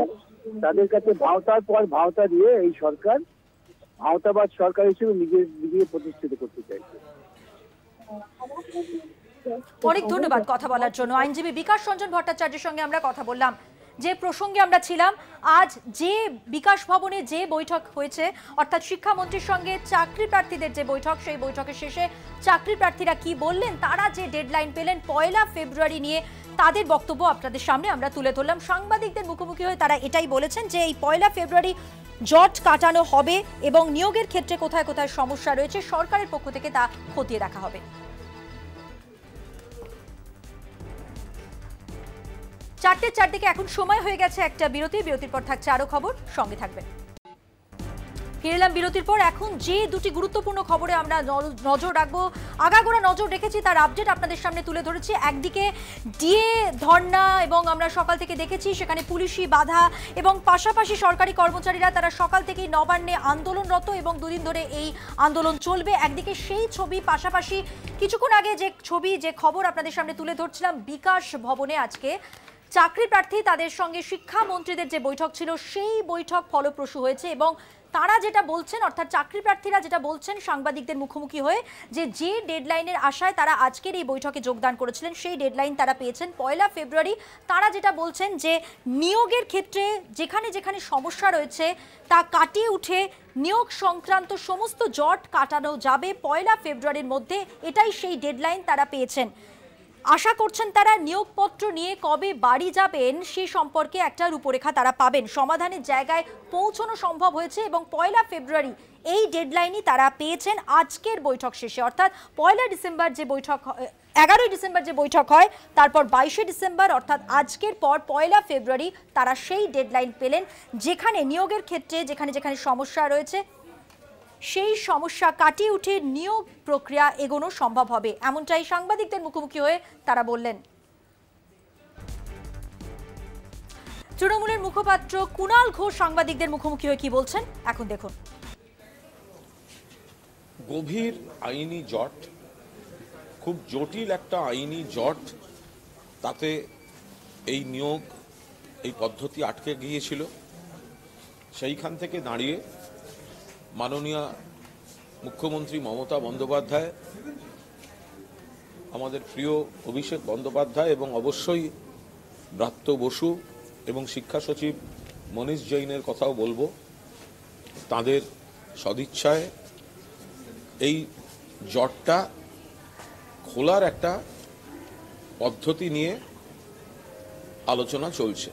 তাদের কাছে ভাওতার পর ভাওতা দিয়ে এই সরকার ভাওতাবাদ সরকার হিসেবে নিজেকে প্রতিষ্ঠিত করতে চাইছে। অনেক ধন্যবাদ কথা বলার জন্য। আইনজীবী বিকাশ রঞ্জন ভট্টাচার্যের সঙ্গে আমরা কথা বললাম। যে প্রসঙ্গে আমরা ছিলাম, আজ যে বিকাশ ভবনে যে বৈঠক হয়েছে, অর্থাৎ শিক্ষামন্ত্রীর সঙ্গে চাকরি প্রার্থীদের যে বৈঠক, সেই বৈঠকের শেষে চাকরি প্রার্থীরা কি বললেন, তারা যে ডেডলাইন পেলেন 1 ফেব্রুয়ারি নিয়ে, তাদের বক্তব্য আপনাদের সামনে আমরা তুলে ধরলাম। সাংবাদিকদের মুখোমুখি হয়ে তারা এটাই বলেছেন যে এই 1 ফেব্রুয়ারি জট কাটানো হবে এবং নিয়োগের ক্ষেত্রে কোথায় কোথায় সমস্যা রয়েছে সরকারের পক্ষ থেকে তা খতিয়ে দেখা হবে। 4টের 4 দিকে এখন সময় হয়ে গেছে একটা বিরতির পর থাকছে আরো খবর, সঙ্গে থাকবেন। ফিরলাম বিরতির পর। এখন যে দুটি গুরুত্বপূর্ণ খবরে আমরা নজর রাখবো, আগাগোড়া নজর রেখেছি, তার আপডেট আপনাদের সামনে তুলে ধরেছি। একদিকে ডিএ ধর্ণা, এবং আমরা সকাল থেকে দেখেছি সেখানে পুলিশি বাধা, এবং পাশাপাশি সরকারি কর্মচারীরা তারা সকাল থেকেই নবান্নে আন্দোলনরত এবং দুদিন ধরে এই আন্দোলন চলবে। একদিকে সেই ছবি, পাশাপাশি কিছুক্ষণ আগে যে খবর আপনাদের সামনে তুলে ধরছিলাম, বিকাশ ভবনে আজকে চাকরি প্রার্থী তাদের সঙ্গে শিক্ষামন্ত্রীদের যে বৈঠক ছিল সেই বৈঠক ফলপ্রসূ হয়েছে। এবং তারা যেটা বলছেন, অর্থাৎ চাকরি প্রার্থীরা যেটা বলছেন সাংবাদিকদের মুখোমুখি হয়ে, যে ডেডলাইনের আশায় তারা আজকের এই বৈঠকে যোগদান করেছিলেন সেই ডেডলাইন তারা পেয়েছেন 1 ফেব্রুয়ারি। তারা যেটা বলছেন যে নিয়োগের ক্ষেত্রে যেখানে যেখানে সমস্যা রয়েছে তা কাটিয়ে উঠে নিয়োগ সংক্রান্ত সমস্ত জট কাটানো যাবে 1 ফেব্রুয়ারির মধ্যে, এটাই সেই ডেডলাইন তারা পেয়েছেন। আশা করছেন তারা নিয়োগপত্র নিয়ে কবে বাড়ি যাবেন সে সম্পর্কে একটা রূপরেখা তারা পাবেন, সমাধানের জায়গায় পৌঁছানো সম্ভব হয়েছে এবং 1 ফেব্রুয়ারি এই ডেডলাইনই তারা পেয়েছেন আজকের বৈঠক শেষে। অর্থাৎ 11 ডিসেম্বর যে বৈঠক, 11 ডিসেম্বর যে বৈঠক হয়, তারপর 22 ডিসেম্বর অর্থাৎ আজকের পর 1 ফেব্রুয়ারি তারা সেই ডেডলাইন পেলেন, যেখানে নিয়োগের ক্ষেত্রে যেখানে যেখানে সমস্যা রয়েছে সেই সমস্যা কাটিয়ে উঠে নিয়োগ প্রক্রিয়া এগোনো সম্ভব হবে, এমনটাই সাংবাদিকদের মুখোমুখি হয়ে তারা বললেন। তৃণমূলের মুখপাত্র কুণাল ঘোষ সাংবাদিকদের মুখোমুখি হয়ে কি বলছেন এখন দেখুন। গভীর আইনি জট, খুব জটিল একটা আইনি জট, তাতে এই নিয়োগ এই পদ্ধতি আটকে গিয়েছিল। সেইখান থেকে দাঁড়িয়ে মাননীয় মুখ্যমন্ত্রী মমতা বন্দ্যোপাধ্যায়, আমাদের প্রিয় অভিষেক বন্দ্যোপাধ্যায় এবং অবশ্যই ব্রাত্য বসু এবং শিক্ষা সচিব মনীষ জৈনের কথাও বলবো, তাদের সদিচ্ছায় এই জটটা খোলার একটা পদ্ধতি নিয়ে আলোচনা চলছে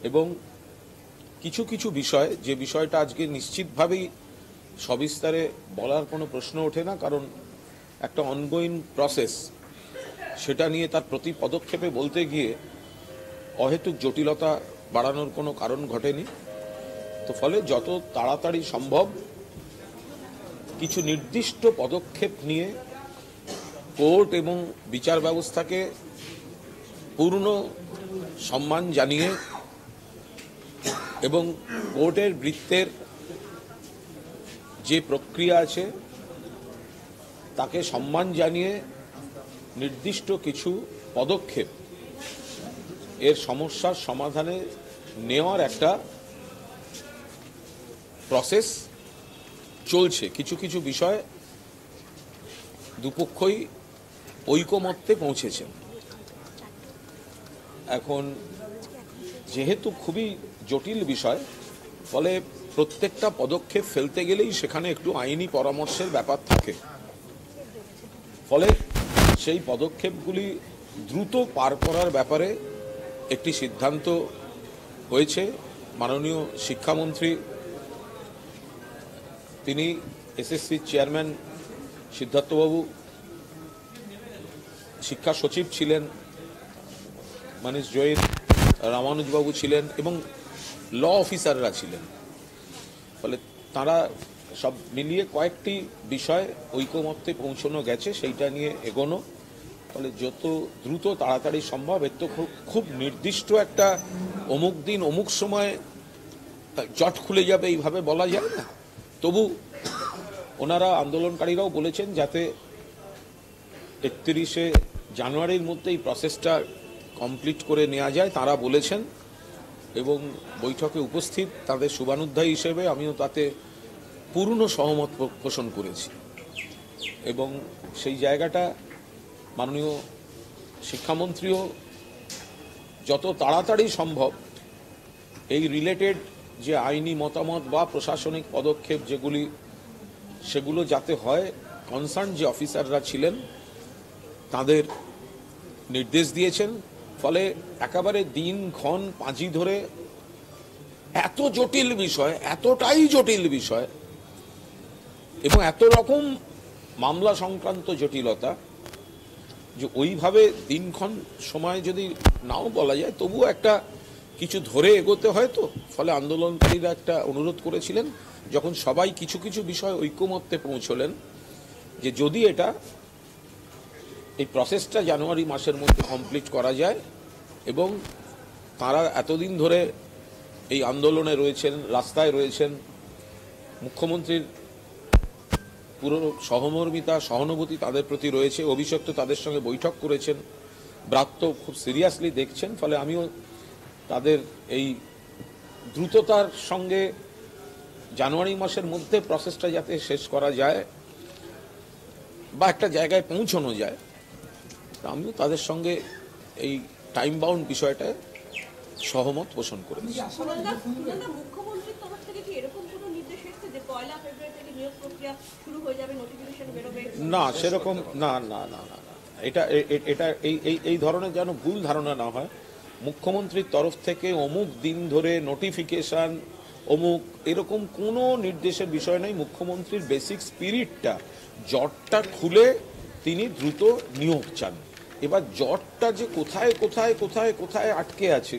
এবং কিছু কিছু বিষয়, যে বিষয়টা আজকে নিশ্চিতভাবেই সবিস্তারে বলার কোনো প্রশ্ন ওঠে না, কারণ একটা অনগোয়িং প্রসেস, সেটা নিয়ে তার প্রতি পদক্ষেপে বলতে গিয়ে অহেতুক জটিলতা বাড়ানোর কোনো কারণ ঘটেনি। তো ফলে যত তাড়াতাড়ি সম্ভব কিছু নির্দিষ্ট পদক্ষেপ নিয়ে কোর্ট এবং বিচার ব্যবস্থাকে পূর্ণ সম্মান জানিয়ে এবং কোর্টের বৃত্তের যে প্রক্রিয়া আছে তাকে সম্মান জানিয়ে নির্দিষ্ট কিছু পদক্ষেপ এর সমস্যার সমাধানে নেওয়ার একটা প্রসেস চলছে। কিছু কিছু বিষয় দুপক্ষই ঐকমত্যে পৌঁছেছেন। এখন যেহেতু খুবই জটিল বিষয়, ফলে প্রত্যেকটা পদক্ষেপ ফেলতে গেলেই সেখানে একটু আইনি পরামর্শের ব্যাপার থাকে। ফলে সেই পদক্ষেপগুলি দ্রুত পার করার ব্যাপারে একটি সিদ্ধান্ত হয়েছে। মাননীয় শিক্ষামন্ত্রী তিনি এসএসসি চেয়ারম্যান সিদ্ধার্থবাবু, শিক্ষা সচিব ছিলেন মনীষ জৈন, রামানুজবাবু ছিলেন এবং ল অফিসাররা ছিলেন। ফলে তারা সব মিলিয়ে কয়েকটি বিষয় ঐকমত্যে পৌঁছানো গেছে, সেইটা নিয়ে এগোনো। ফলে যত দ্রুত তাড়াতাড়ি সম্ভব, এর তো খুব নির্দিষ্ট একটা অমুক দিন অমুক সময় জট খুলে যাবে এইভাবে বলা যায় না। তবু ওনারা আন্দোলনকারীরাও বলেছেন যাতে 31শে জানুয়ারির মধ্যে এই প্রসেসটা কমপ্লিট করে নেওয়া যায়, তারা বলেছেন। এবং বৈঠকে উপস্থিত তাদের শুভানুধ্যায়ী হিসেবে আমিও তাতে পূর্ণ সহমত পোষণ করেছি। এবং সেই জায়গাটা মাননীয় শিক্ষামন্ত্রীও যত তাড়াতাড়ি সম্ভব এই রিলেটেড যে আইনি মতামত বা প্রশাসনিক পদক্ষেপ যেগুলি, সেগুলো যাতে হয়, কনসার্ন যে অফিসাররা ছিলেন তাদের নির্দেশ দিয়েছেন। ফলে একেবারে দিনক্ষণ পাঁজি ধরে এত জটিল বিষয়, এতটাই জটিল বিষয় এবং এত রকম মামলা সংক্রান্ত জটিলতা যে ওইভাবে দিনক্ষণ সময় যদি নাও বলা যায়, তবুও একটা কিছু ধরে এগোতে হয়। তো ফলে আন্দোলনকারীরা একটা অনুরোধ করেছিলেন, যখন সবাই কিছু কিছু বিষয় ঐকমত্যে পৌঁছলেন, যে যদি এটা এই প্রসেসটা জানুয়ারি মাসের মধ্যে কমপ্লিট করা যায়। এবং তারা এতদিন ধরে এই আন্দোলনে রয়েছেন, রাস্তায় রয়েছেন, মুখ্যমন্ত্রীর পুরো সহমর্মিতা সহানুভূতি তাদের প্রতি রয়েছে। অভিষেক তো তাদের সঙ্গে বৈঠক করেছেন, ব্রাত্য খুব সিরিয়াসলি দেখছেন। ফলে আমিও তাদের এই দ্রুততার সঙ্গে জানুয়ারি মাসের মধ্যে প্রসেসটা যাতে শেষ করা যায় বা একটা জায়গায় পৌঁছানো যায়, আমিও তাদের সঙ্গে এই টাইম বাউন্ড বিষয়টা সহমত পোষণ করেছি। মুখ্যমন্ত্রীর তরফ থেকে কি এরকম কোনো নির্দেশ এসেছে যে 1 ফেব্রুয়ারি থেকে নিয়োগ প্রক্রিয়া শুরু হয়ে যাবে, নোটিফিকেশন বেরোবে? না, সেরকম না না না না না, এটা এই ধরনের যেন ভুল ধারণা না হয়। মুখ্যমন্ত্রীর তরফ থেকে অমুক দিন ধরে নোটিফিকেশন অমুক এরকম কোনো নির্দেশের বিষয় নেই। মুখ্যমন্ত্রীর বেসিক স্পিরিটটা জটটা খুলে তিনি দ্রুত নিয়োগ চান। এবার জটটা যে কোথায় কোথায় কোথায় কোথায় আটকে আছে,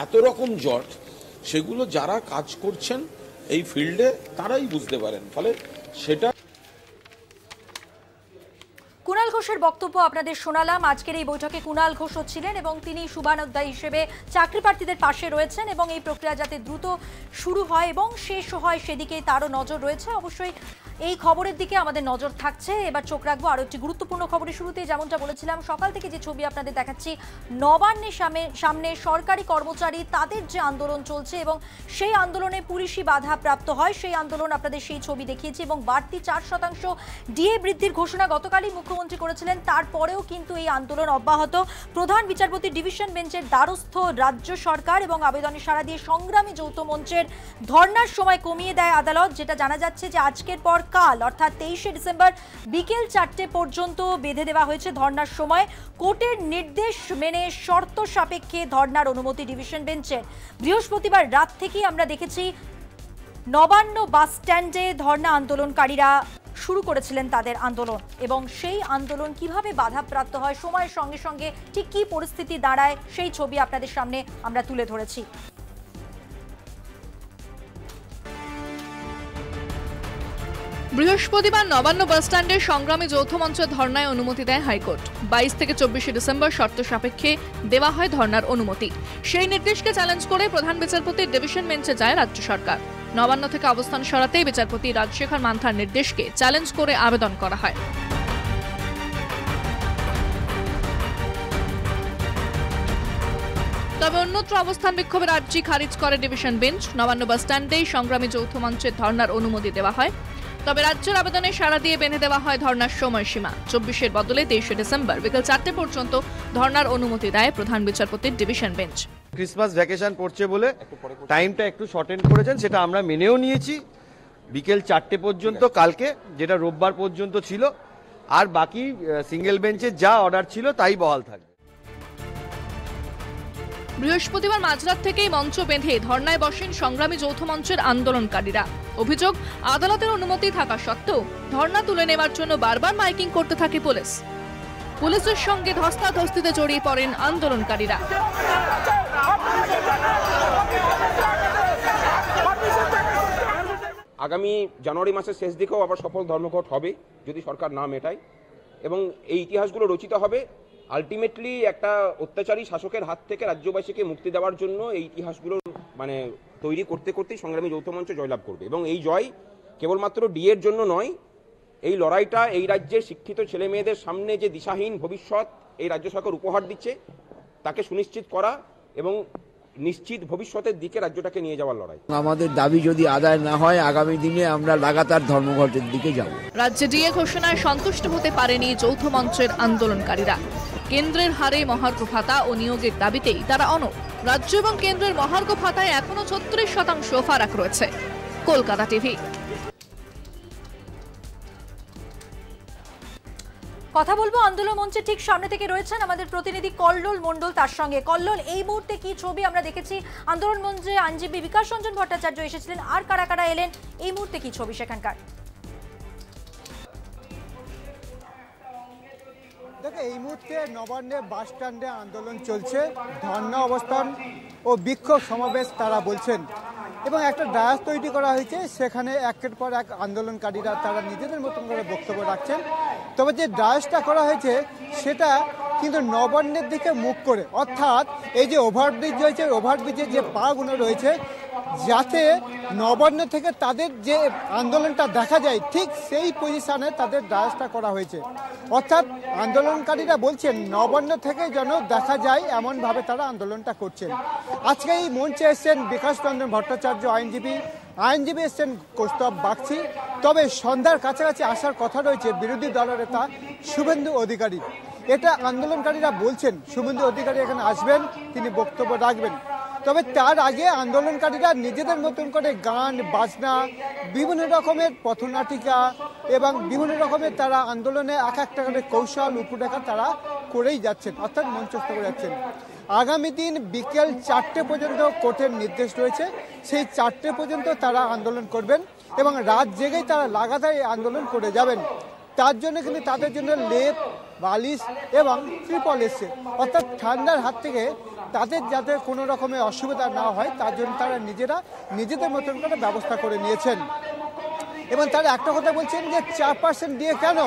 এত রকম জট, সেগুলো যারা কাজ করছেন এই ফিল্ডে তারাই বুঝতে পারেন। ফলে সেটা কুণাল ঘোষের বক্তব্য আপনাদের শোনালাম। আজকের এই বৈঠকে কুণাল ঘোষও ছিলেন এবং তিনি শুভানুধ্যায়ী হিসেবে চাকরি প্রার্থীদের পাশে রয়েছেন এবং এই প্রক্রিয়া যাতে দ্রুত শুরু হয় এবং শেষ হয় সেদিকে তারও নজর রয়েছে। অবশ্যই এই খবরের দিকে আমাদের নজর থাকছে। এবার চোখ রাখবো আরও একটি গুরুত্বপূর্ণ খবরের শুরুতে। যেমনটা বলেছিলাম, সকাল থেকে যে ছবি আপনাদের দেখাচ্ছি, নবান্নের সামনে সরকারি কর্মচারী তাদের যে আন্দোলন চলছে এবং সেই আন্দোলনে পুলিশি বাধা প্রাপ্ত হয়, সেই আন্দোলন আপনাদের সেই ছবি দেখিয়েছি। এবং বাড়তি 4% ডিএ বৃদ্ধির ঘোষণা গতকালই মুখ্যমন্ত্রী করেছিলেন, তারপরেও কিন্তু এই আন্দোলন অব্যাহত। প্রধান বিচারপতি ডিভিশন বেঞ্চের দ্বারস্থ রাজ্য সরকার এবং আবেদনে সাড়া দিয়ে সংগ্রামী যৌথ মঞ্চের ধর্নার সময় কমিয়ে দেয় আদালত। যেটা জানা যাচ্ছে যে আজকের পর কাল অর্থাৎ 23শে ডিসেম্বর বিকেল 4টে পর্যন্ত বেঁধে দেওয়া হয়েছে ধর্নার সময়। কোর্টের নির্দেশ মেনে শর্ত সাপেক্ষে ধর্নার অনুমতি ডিভিশন বেঞ্চের। বৃহস্পতিবার রাত থেকেই আমরা দেখেছি নবান্ন বাস স্ট্যান্ডে ধর্না আন্দোলনকারীরা শুরু করেছিলেন তাদের আন্দোলন, এবং সেই আন্দোলন কিভাবে বাধাপ্রাপ্ত হয়, সময়ের সঙ্গে সঙ্গে ঠিক কী পরিস্থিতি দাঁড়ায়, সেই ছবি আপনাদের সামনে আমরা তুলে ধরেছি। বৃহস্পতিবার নবান্ন বাসস্ট্যান্ডের সংগ্রামী যৌথ মঞ্চের ধর্নায় অনুমতি দেয় হাইকোর্ট। 22 থেকে 24 ডিসেম্বর শর্ত সাপেক্ষে দেওয়া হয় ধর্নার অনুমতি। সেই নির্দেশকে চ্যালেঞ্জ করে প্রধান বিচারপতির ডিভিশন বেঞ্চে যায় রাজ্য সরকার। নবান্ন থেকে অবস্থান সরাতে বিচারপতি রাজশেখর মান্থার নির্দেশকে চ্যালেঞ্জ করে আবেদন করা হয়। তবে অন্যত্র অবস্থান বিক্ষোভের আর্জি খারিজ করে ডিভিশন বেঞ্চ। নবান্ন বাসস্ট্যান্ডেই সংগ্রামী যৌথ মঞ্চের ধর্নার অনুমতি দেওয়া হয়। তবে রাজ্যের আবেদনে সাড়া দিয়ে বেঁধে দেওয়া হয় ধর্নার সময়সীমা। 24-এর বদলে 23 ডিসেম্বর বিকেল 4টে পর্যন্ত ধর্নার অনুমতি দেয় প্রধান বিচারপতির ডিভিশন বেঞ্চ। ক্রিসমাস ভ্যাকেশন পড়ছে বলে টাইমটা একটু শর্টেন করেছেন, সেটা আমরা মেনেও নিয়েছি। বিকেল 4টে পর্যন্ত কালকে, যেটা রোববার পর্যন্ত ছিল, আর বাকি সিঙ্গেল বেঞ্চে যা অর্ডার ছিল তাই বহাল থাকবে। বৃহস্পতিবার মাঝরাত থেকেই মঞ্চ বেঁধে ধর্নায় বসেন সংগ্রামী যৌথ মঞ্চের আন্দোলনকারীরা। অভিযোগ, আদালতের অনুমতি থাকা সত্ত্বেও ধর্না তুলে নেওয়ার জন্য বারবার মাইকিং করতে থাকে পুলিশ। পুলিশের সঙ্গে ধস্তাধস্তিতে জড়িয়ে পড়েন আন্দোলনকারীরা। আগামী জানুয়ারি মাসের শেষ দিকেও আবার সফল ধর্মঘট হবে যদি সরকার না মেটায়, এবং এই ইতিহাসগুলো রচিত হবে। আলটিমেটলি একটা অত্যাচারী শাসকের হাত থেকে রাজ্যবাসীকে মুক্তি দেওয়ার জন্য এই ইতিহাসগুলো তৈরি করতে করতেই সংগ্রামী যৌথ মঞ্চ জয়লাভ করবে। এবং এই জয় কেবলমাত্র ডিএর জন্য নয়, এই লড়াইটা এই রাজ্যের শিক্ষিত ছেলে মেয়েদের সামনে যে দিশাহীন ভবিষ্যৎ এই রাজ্য সরকার উপহার দিচ্ছে তাকে সুনিশ্চিত করা এবং নিশ্চিত ভবিষ্যতের দিকে রাজ্যটাকে নিয়ে যাওয়ার লড়াই। আমাদের দাবি যদি আদায় না হয় আগামী দিনে আমরা লাগাতার ধর্মঘটের দিকে যাব। রাজ্যে ডিএ ঘোষণায় সন্তুষ্ট হতে পারেনি যৌথ মঞ্চের আন্দোলনকারীরা। কেন্দ্রের হারে মহার্ঘ ভাতা ও নিয়োগের দাবিতেই তারা অনড়। রাজ্য এবং কেন্দ্রের মহার্ঘ ভাতায় এখনো 36% ফারাক রয়েছে। কলকাতা টিভি। কথা বলবো আন্দোলন মঞ্চের ঠিক সামনে থেকে রয়েছেন আমাদের প্রতিনিধি কল্লোল মণ্ডল, তার সঙ্গে। কল্লোল, এই মুহূর্তে কি ছবি আমরা দেখেছি? আন্দোলন মঞ্চে আইনজীবী বিকাশ রঞ্জন ভট্টাচার্য এসেছিলেন, আর কারা কারা এলেন, এই মুহূর্তে কি ছবি সেখানকার? দেখো, এই মুহূর্তে নবান্নে বাস স্ট্যান্ডে আন্দোলন চলছে। ধর্ণা অবস্থান ও বিক্ষোভ সমাবেশ তারা বলছেন, এবং একটা ডায়াস তৈরি করা হয়েছে, সেখানে একের পর এক আন্দোলনকারীরা তারা নিজেদের মতন করে বক্তব্য রাখছেন। তবে যে ডায়াসটা করা হয়েছে সেটা কিন্তু নবান্নের দিকে মুখ করে, অর্থাৎ এই যে ওভারব্রিজ রয়েছে, ওভারব্রিজের যে পাগুলো রয়েছে, যাতে নবান্ন থেকে তাদের যে আন্দোলনটা দেখা যায় ঠিক সেই পজিশনে তাদের ডায়াসটা করা হয়েছে। অর্থাৎ আন্দোলনকারীরা বলছেন নবান্ন থেকে যেন দেখা যায় এমনভাবে তারা আন্দোলনটা করছেন। আজকে এই মঞ্চে এসছেন বিকাশ রঞ্জন ভট্টাচার্য আইনজীবী এসছেন কৌস্তব বাগচি। তবে সন্ধ্যার কাছাকাছি আসার কথা রয়েছে বিরোধী দলনেতা শুভেন্দু অধিকারী। এটা আন্দোলনকারীরা বলছেন শুভেন্দু অধিকারী এখানে আসবেন, তিনি বক্তব্য রাখবেন। তবে তার আগে আন্দোলনকারীরা নিজেদের মতন করে গান বাজনা, বিভিন্ন রকমের পথনাটিকা এবং বিভিন্ন রকমের তারা আন্দোলনে এক একটা করে কৌশল উপরেখা তারা করেই যাচ্ছেন, অর্থাৎ মঞ্চস্থ করে যাচ্ছেন। আগামী দিন বিকেল 4টে পর্যন্ত কোর্টের নির্দেশ রয়েছে, সেই 4টে পর্যন্ত তারা আন্দোলন করবেন এবং রাত জেগেই তারা লাগাতার এই আন্দোলন করে যাবেন। তার জন্য কিন্তু তাদের জন্য লেপ, বালিশ এবং ত্রিপল এসছে, অর্থাৎ ঠান্ডার হাত থেকে তাদের যাতে কোনো রকমের অসুবিধা না হয় তার জন্য তারা নিজেদের মতন করে ব্যবস্থা করে নিয়েছেন। এবং তারা একটা কথা বলছেন যে 4% দিয়ে কেন?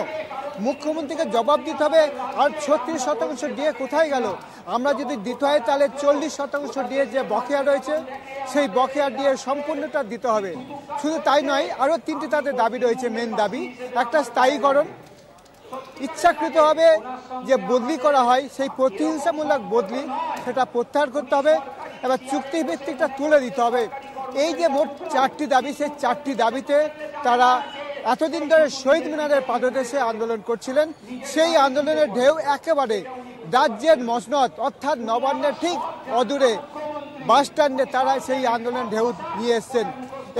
মুখ্যমন্ত্রীকে জবাব দিতে হবে। আর 36% দিয়ে কোথায় গেল? আমরা যদি দিতে হয় তাহলে 40% দিয়ে যে বকেয়া রয়েছে সেই বকেয়া দিয়ে সম্পূর্ণটা দিতে হবে। শুধু তাই নয়, আরও 3টি তাদের দাবি রয়েছে। মেন দাবি একটা স্থায়ীকরণ, ইচ্ছাকৃতভাবে যে বদলি করা হয় সেই প্রতিহিংসামূলক বদলি সেটা প্রত্যাহার করতে হবে, এবার চুক্তিভিত্তিকটা তুলে দিতে হবে। এই যে মোট 4টি দাবি, সেই 4টি দাবিতে তারা এতদিন ধরে শহীদ মিনারের পাদদেশে আন্দোলন করছিলেন। সেই আন্দোলনের ঢেউ একেবারে রাজ্যের মসনদ অর্থাৎ নবান্নের ঠিক অদূরে বাস স্ট্যান্ডে তারা সেই আন্দোলনের ঢেউ নিয়ে এসছেন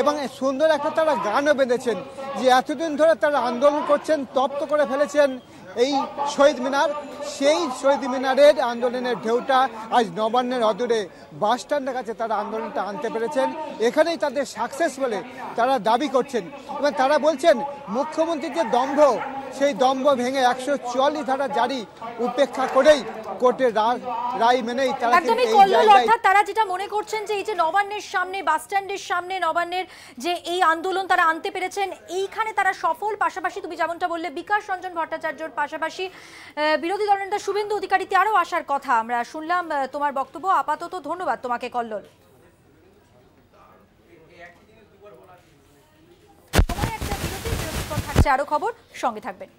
এবং সুন্দর একটা তারা গানও বেঁধেছেন যে এতদিন ধরে তারা আন্দোলন করছেন, তপ্ত করে ফেলেছেন এই শহীদ মিনার, সেই শহীদ মিনারের আন্দোলনের ঢেউটা আজ নবান্নের অদূরে বাস স্ট্যান্ডের কাছে তারা আন্দোলনটা আনতে পেরেছেন। এখানেই তাদের সাকসেস বলে তারা দাবি করছেন এবং তারা বলছেন মুখ্যমন্ত্রীর যে দম্ভ, সেই দম্ভ ভেঙে 144 ধারা জারি উপেক্ষা করেই কোর্টের রায় মেনেই তারা অর্থাৎ তারা যেটা মনে করছেন যে এই যে নবান্নের সামনে, বাস স্ট্যান্ডের সামনে নবান্নের যে এই আন্দোলন তারা আনতে পেরেছেন, এইখানে তারা সফল। পাশাপাশি তুমি যেমনটা বললে বিকাশ রঞ্জন ভট্টাচার্যর পাশাপাশি বিরোধী দলনেতা শুভেন্দু অধিকারীতে আরও আসার কথা আমরা শুনলাম তোমার বক্তব্য। আপাতত ধন্যবাদ তোমাকে কল্লোল। থাকছে আরো খবর, সঙ্গে থাকবেন।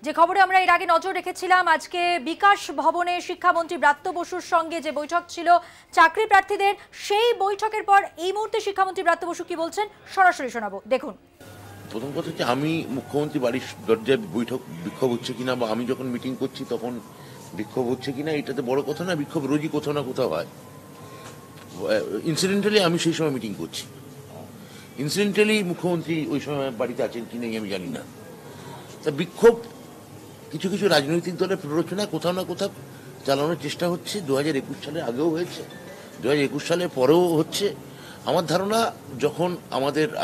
যে খবরে আমরা এর আগে নজর রেখেছিলাম, আজকে বিকাশ ভবনে শিক্ষামন্ত্রী ব্রাত্য বসুর সঙ্গে যে বৈঠক ছিল চাকরি প্রার্থীদের, সেই বৈঠকের পর এই মুহূর্তে শিক্ষামন্ত্রী ব্রাত্য বসু কি বলছেন সরাসরি শোনাবো, দেখুন। প্রথম কথা হচ্ছে, আমি মুখ্যমন্ত্রী বাড়ির দরজায় বিক্ষোভ হচ্ছে কিনা বা আমি যখন মিটিং করছি তখন বিক্ষোভ হচ্ছে কিনা, এটাতে বড় কথা না। বিক্ষোভ রোজই কোথাও না কোথাও হয়। ইনসিডেন্টালি আমি সেই সময় মিটিং করছি, ইনসিডেন্টালি মুখ্যমন্ত্রী ওই সময় বাড়িতে আছেন কি নেই আমি জানি না। তা বিক্ষোভ কিছু কিছু রাজনৈতিক দলের প্ররোচনা কোথাও না কোথাও চালানোর চেষ্টা হচ্ছে। 2021 সালের আগেও হয়েছে, 2021 সালের পরেও হচ্ছে। আমার ধারণা যখন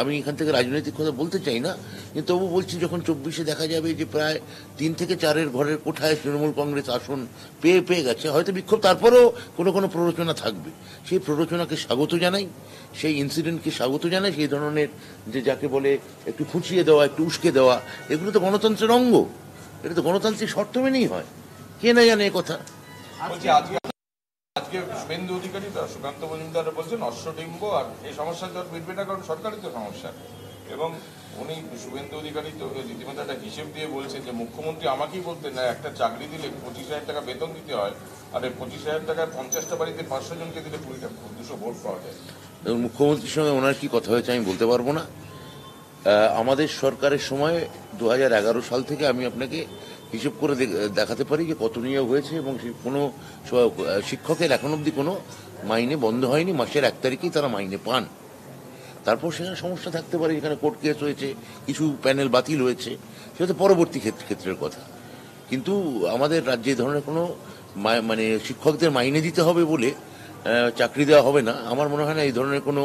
আমি এখান থেকে রাজনৈতিক কথা বলতে চাই না, কিন্তু তবু বলছি, যখন 24-এ দেখা যাবে যে প্রায় 3 থেকে 4 ঘরের কোঠায় তৃণমূল কংগ্রেস আসন পেয়ে গেছে, হয়তো বিক্ষোভ তারপরেও কোনো প্ররোচনা থাকবে। সেই প্ররোচনাকে স্বাগত জানাই, সেই ইনসিডেন্টকে স্বাগত জানাই। সেই ধরনের যে যাকে বলে একটু ফুঁচিয়ে দেওয়া, একটু উস্কে দেওয়া, এগুলো তো গণতন্ত্রের অঙ্গ, এটা তো গণতান্ত্রিক শর্ত মেনেই হয়। কে না জানে এ কথা। আজকে শুভেন্দু অধিকারী সুকান্ত মজুমদার বলছেন অশ্বডিম্ব, আর এই সমস্যা তো মিটবে না, কারণ সরকারই তো সমস্যা। এবং উনি শুভেন্দু অধিকারী তো রীতিমতো একটা হিসেব দিয়ে বলছেন যে মুখ্যমন্ত্রী আমাকেই বলতেন না, একটা চাকরি দিলে 25,000 টাকা বেতন দিতে হয়, আর এই 25,000 টাকায় 50টা বাড়িতে 500 জনকে দিলে 200 ভোট পাওয়া যায়। মুখ্যমন্ত্রীর সঙ্গে ওনার কি কথা হয়েছে আমি বলতে পারবো না। আমাদের সরকারের সময় 2011 সাল থেকে আমি আপনাকে হিসেব করে দেখাতে পারি যে কত নিয়োগ হয়েছে, এবং কোনো শিক্ষকের এখন অবধি কোনো মাইনে বন্ধ হয়নি। মাসের 1 তারিখেই তারা মাইনে পান। তারপর সেখানে সমস্যা থাকতে পারে, যেখানে কোর্ট কেস হয়েছে, কিছু প্যানেল বাতিল হয়েছে, সেটা পরবর্তী ক্ষেত্রের কথা। কিন্তু আমাদের রাজ্যে এই ধরনের কোনো মানে শিক্ষকদের মাইনে দিতে হবে বলে চাকরি দেওয়া হবে না, আমার মনে হয় না। এই ধরনের কোনো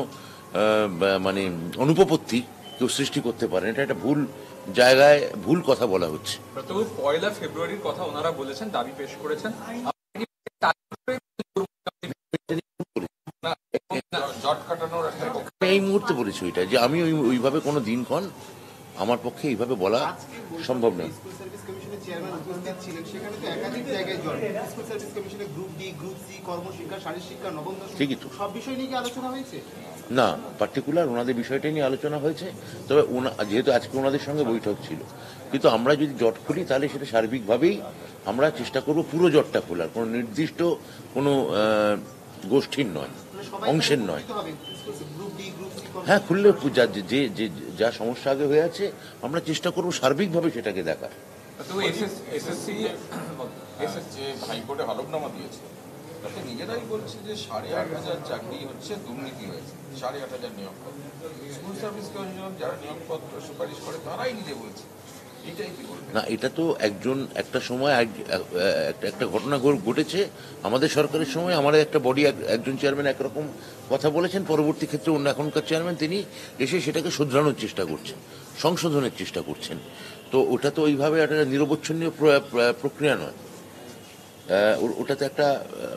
মানে অনুপপত্তি কেউ সৃষ্টি করতে পারে। এটা একটা ভুল জায়গায় ভুল কথা বলা হচ্ছে। তবু 1 ফেব্রুয়ারির কথা ওনারা বলেছেন, দাবি পেশ করেছেন। এই মুহূর্তে বলেছি ওইটা, যে আমি ওইভাবে কোনো দিনক্ষণ আমার পক্ষে এইভাবে বলা সম্ভব নয়। ঠিকই তো, না পার্টিকুলার ওনাদের বিষয়টা নিয়ে আলোচনা হয়েছে। তবে যেহেতু আজকে ওনাদের সঙ্গে বৈঠক ছিল, কিন্তু আমরা যদি জট খুলি তাহলে সেটা সার্বিকভাবেই আমরা চেষ্টা করব পুরো জটটা খোলার, কোনো নির্দিষ্ট কোনো গোষ্ঠীর নয়, অংশের নয়। হ্যাঁ, খুললে যা সমস্যা আগে হয়ে আছে আমরা চেষ্টা করব সার্বিকভাবে সেটাকে দেখার। হাইকোর্টে হলফনামা দিয়েছে, তাতে নিজেরাই বলছে যে 8,500 চাকরি হচ্ছে দুর্নীতি হয়েছে, 8,500 নিয়োগপত্র। স্কুল সার্ভিস কমিশন যারা নিয়োগপত্র সুপারিশ করে তারাই নিজে বলছে। না, এটা তো একটা সময় একটা ঘটনা ঘটেছে আমাদের সরকারের সময়। আমাদের একটা বডি একজন চেয়ারম্যান একরকম কথা বলেছেন, পরবর্তী ক্ষেত্রে অন্য এখনকার চেয়ারম্যান তিনি এসে সেটাকে শুধরানোর চেষ্টা করছেন, সংশোধনের চেষ্টা করছেন। তো ওটা তো ওইভাবে একটা নিরবচ্ছিন্ন প্রক্রিয়া নয়। ওটাতে একটা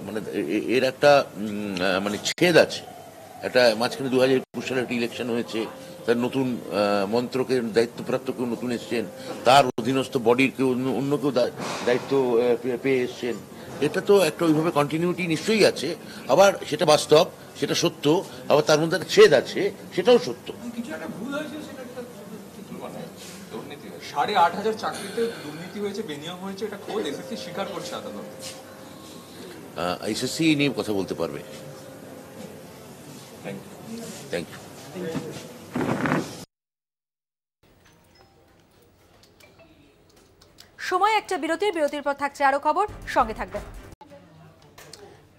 মানে এর একটা মানে ছেদ আছে। একটা মাঝখানে 2021 সালে একটা ইলেকশন হয়েছে, তার নতুন মন্ত্রকের দায়িত্বপ্রাপ্ত কেউ নতুন এসছেন, তার অধীনস্থ বডির কেউ অন্য কেউ দায়িত্ব পেয়ে এসছেন। এটা তো একটা ওইভাবে কন্টিনিউটি নিশ্চয়ই আছে। আবার সেটা বাস্তব, সেটা সত্য, আবার তার মধ্যে একটা ছেদ আছে, সেটাও সত্য। 8,500 চাকরিতে দুর্নীতি হয়েছে, বেনিয়ম হয়েছে, এটা খোদ এসএসসি স্বীকার করছে আদালত। এসএসসি নিয়ে কথা বলতে পারবে। Thank you. সময় একটা বিরতির পর থাকছে আরো খবর, সঙ্গে থাকবেন।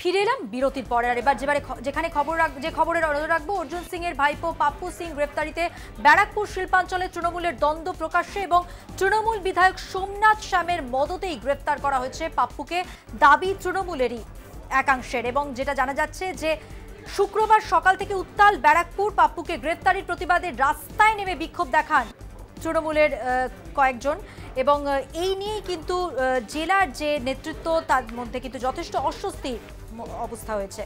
ফিরে এলাম বিরতির পরে। আর এবার যেখানে খবরের নজর রাখবো, অর্জুন সিং এর ভাইপো পাপ্পু সিং গ্রেফতারিতে ব্যারাকপুর শিল্পাঞ্চলে তৃণমূলের দ্বন্দ্ব প্রকাশ্যে এবং তৃণমূল বিধায়ক সোমনাথ শ্যামের মদতেই গ্রেফতার করা হয়েছে পাপ্পুকে, দাবি তৃণমূলেরই একাংশের। এবং যেটা জানা যাচ্ছে যে শুক্রবার সকাল থেকে উত্তাল ব্যারাকপুর, পাপ্পুকে গ্রেফতারির প্রতিবাদে রাস্তায় নেমে বিক্ষোভ দেখান তৃণমূলের কয়েকজন এবং এই নিয়েই কিন্তু জেলার যে নেতৃত্ব তার মধ্যে কিন্তু যথেষ্ট অস্বস্তির অবস্থা হয়েছে।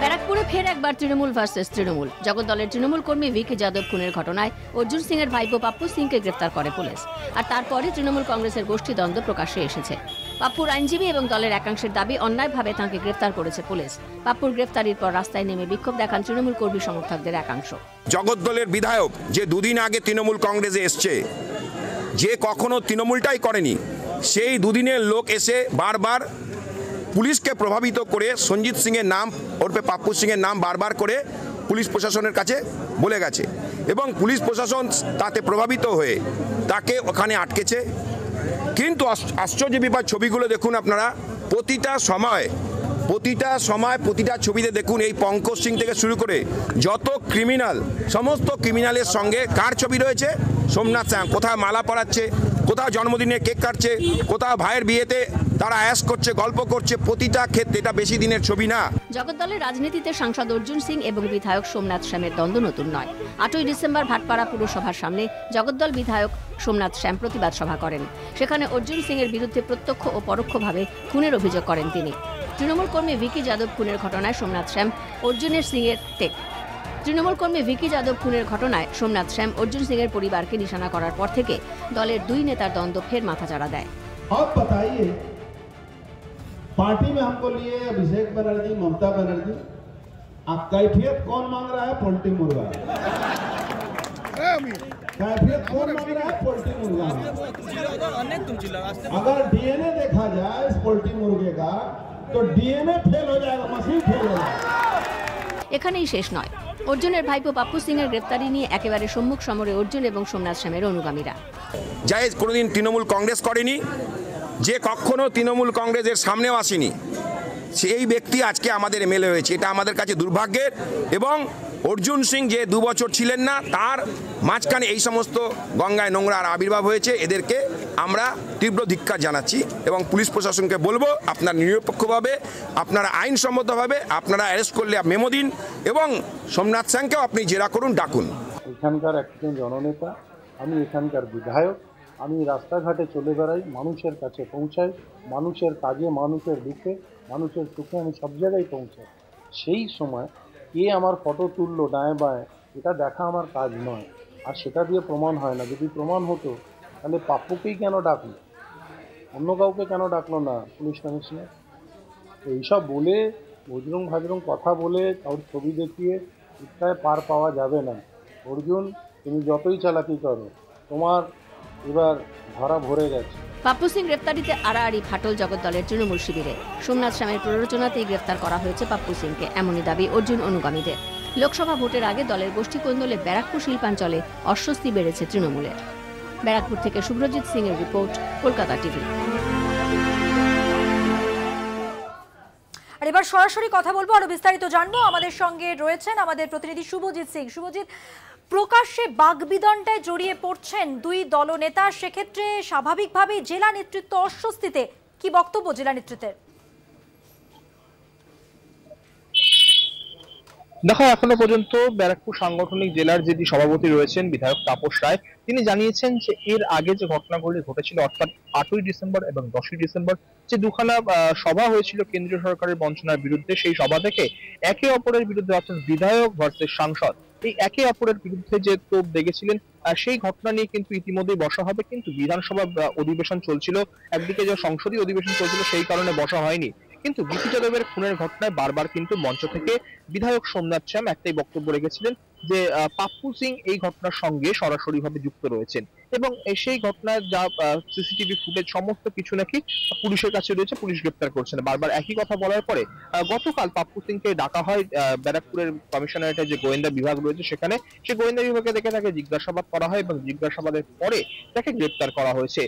ব্যারাকপুরে ফের একবার তৃণমূল ভার্সেস তৃণমূল। জগদ্দলের তৃণমূল কর্মী ভিকি যাদব খুনের ঘটনায় অর্জুন সিং এর ভাইপো পাপ্পু সিংকে গ্রেফতার করে পুলিশ। আর তারপরে তৃণমূল কংগ্রেসের গোষ্ঠীদ্বন্দ্ব প্রকাশ্যে এসেছে। পাপ্পুর আইনজীবী এবং দলের একাংশের দাবি অন্যায়ভাবে তাঁকে গ্রেফতার করেছে পুলিশ। পাপ্পুর গ্রেফতারির পর রাস্তায় নেমে বিক্ষোভ দেখান তৃণমূল কর্মী সমর্থকদের একাংশ। জগদ্দলের বিধায়ক যে দুদিন আগে তৃণমূল কংগ্রেসে এসছে, যে কখনো তৃণমূলটাই করেনি, সেই দুদিনের লোক এসে বারবার পুলিশকে প্রভাবিত করে সঞ্জিত সিংয়ের নাম ওরফে পাপ্পু সিংয়ের নাম বারবার করে পুলিশ প্রশাসনের কাছে বলে গেছে এবং পুলিশ প্রশাসন তাতে প্রভাবিত হয়ে তাকে ওখানে আটকেছে। কিন্তু আশ্চর্য ব্যাপার, ছবিগুলো দেখুন আপনারা, প্রতিটা সময় প্রতিটা ছবিতে দেখুন এই পঙ্কজ সিং থেকে শুরু করে যত ক্রিমিনাল, সমস্ত ক্রিমিনালের সঙ্গে কার ছবি রয়েছে? সোমনাথ শ্যাম। কোথাও মালা পরাচ্ছে, কোথাও জন্মদিনে কেক কাটছে, কোথাও ভাইয়ের বিয়েতে তারা অ্যাশ করছে, গল্প করছে। প্রতিটা ক্ষেত্রে এটা বেশি দিনের ছবি না। জগদ্দলের রাজনীতিতে সাংসদ অর্জুন সিং এবং বিধায়ক সোমনাথ শ্যামের দ্বন্দ্ব নতুন নয়। 8ই ডিসেম্বর ভাটপাড়া পুরসভার সামনে জগদ্দল বিধায়ক সোমনাথ শ্যাম প্রতিবাদ সভা করেন। সেখানে অর্জুন সিং এর বিরুদ্ধে প্রত্যক্ষ ও পরোক্ষভাবে খুনের অভিযোগ করেন তিনি। তৃণমূল কর্মী ভিকি যাদব খুনের ঘটনায় সোমনাথ শ্যাম অর্জুন সিং এর পরিবারকে নিশানা করার পর থেকে দলের দুই নেতার দ্বন্দ্ব ফের মাথাচাড়া দেয়। पार्टी में हमको लिए अभिषेक बनर्जी, ममता बनर्जी, अब कैफियत कौन मांग रहा है? पोल्ट्री मुर्गा। कैफियत कौन मांग रहा है? पोल्ट्री मुर्गा। अगर डीएनए देखा जाए इस पोल्ट्री मुर्गे का तो डीएनए फेल हो जाएगा, मशीन फेल हो जाएगा। এখানেই শেষ নয়। অর্জুনের ভাইপো পাপ্পু সিং এর গ্রেফতারি নিয়ে একেবারে সম্মুখ সমরে অর্জুন এবং সোমনাথ শ্যামের অনুগামীরা। জায়েজ কোনোদিন তৃণমূল কংগ্রেস করেনি, যে কখনো তৃণমূল কংগ্রেসের সামনেও আসেনি, সেই ব্যক্তি আজকে আমাদের এমএলএ হয়েছে। এটা আমাদের কাছে দুর্ভাগ্যের। এবং অর্জুন সিং যে 2 বছর ছিলেন না, তার মাঝখানে এই সমস্ত গঙ্গায় নোংরার আবির্ভাব হয়েছে। এদেরকে আমরা তীব্র ধিক্কার জানাচ্ছি এবং পুলিশ প্রশাসনকে বলবো, আপনারা নিরপেক্ষভাবে, আপনারা আইনসম্মতভাবে আপনারা অ্যারেস্ট করলে মেমো দিন এবং সোমনাথ সিংকেও আপনি জেরা করুন, ডাকুন। এখানকার একজন জননেতা, আমি এখানকার বিধায়ক, আমি রাস্তাঘাটে চলে বেড়াই, মানুষের কাছে পৌঁছাই, মানুষের কাজে, মানুষের দুঃখে, মানুষের সুখে আমি সব জায়গায় পৌঁছাই। সেই সময় কে আমার ফটো তুললো ডায়ে বায়ে, এটা দেখা আমার কাজ নয়, আর সেটা দিয়ে প্রমাণ হয় না। যদি প্রমাণ হতো তাহলে পাপ্পুকেই কেন ডাকলো, অন্য কাউকে কেন ডাকলো না পুলিশ কমিশনার? এইসব বলে বজরং ভাজরং কথা বলে কারোর ছবি দেখিয়ে ইচ্ছায় পার পাওয়া যাবে না। অর্জুন, তুমি যতই চালাকি করো, তোমার এবার ধরা ভরে গেছে। পাপ্পু সিং গ্রেফতারিতে আড়াআড়ি ফাটল জগদ্দলের তৃণমূল শিবিরে। সোমনাথ শ্যামের প্ররোচনাতেই গ্রেফতার করা হয়েছে পাপ্পু সিংকে, এমনই দাবি অর্জুন অনুগামীদের। লোকসভা ভোটের আগে দলের গোষ্ঠী কোন্দলে ব্যারাকপুর শিল্পাঞ্চলে অস্বস্তি বেড়েছে তৃণমূলের। ব্যারাকপুর থেকে শুভ্রজিৎ সিং এর রিপোর্ট, কলকাতা টিভি। আর এবার সরাসরি কথা বলবো, আরো বিস্তারিত জানবো। আমাদের সঙ্গে রয়েছেন আমাদের প্রতিনিধি শুভজিৎ সিং। শুভজিৎ, প্রকাশ্যে বাগবিদণ্ডায় জড়িয়ে পড়ছেন দুই দলনেতা, সেক্ষেত্রে স্বাভাবিকভাবেই জেলা নেতৃত্ব অস্বস্তিতে। কি বক্তব্য জেলা নেতৃত্বের? দেখো, এখনো পর্যন্ত ব্যারাকপুর সাংগঠনিক জেলার যিনি সভাপতি রয়েছেন বিধায়ক তাপস রায়, তিনি জানিয়েছেন যে এর আগে যে ঘটনাগুলি ঘটেছিল, অর্থাৎ 8ই ডিসেম্বর এবং 10ই ডিসেম্বর যে দুখানা সভা হয়েছিল কেন্দ্রীয় সরকারের বঞ্চনার বিরুদ্ধে, সেই সভা থেকে একে অপরের বিরুদ্ধে, অর্থাৎ বিধায়ক ভার্সেস সাংসদ, এই একে অপরের বিরুদ্ধে যে তোপ দেখেছিলেন, সেই ঘটনা নিয়ে কিন্তু ইতিমধ্যেই বসা হবে। কিন্তু বিধানসভা অধিবেশন চলছিল, একদিকে যে সংসদীয় অধিবেশন চলছিল, সেই কারণে বসা হয়নি। কিন্তু ভিকি যাদবের খুনের ঘটনায় বারবার কিন্তু মঞ্চ থেকে বিধায়ক সোমনাথ শ্যাম একটাই বক্তব্য রেখেছিলেন যে পাপ্পু সিং এই ঘটনার সঙ্গে সরাসরিভাবে যুক্ত রয়েছেন এবং সেই ঘটনার যা সিসিটিভি ফুটেজ সমস্ত কিছু নাকি পুলিশের কাছে রয়েছে, পুলিশ গ্রেপ্তার করছে না। বারবার একই কথা বলার পরে গতকাল পাপ্পু সিংকে ডাকা হয় ব্যারাকপুরের কমিশনারেটের যে গোয়েন্দা বিভাগ রয়েছে সেখানে। সে গোয়েন্দা বিভাগে দেখে তাকে জিজ্ঞাসাবাদ করা হয় এবং জিজ্ঞাসাবাদের পরে তাকে গ্রেপ্তার করা হয়েছে।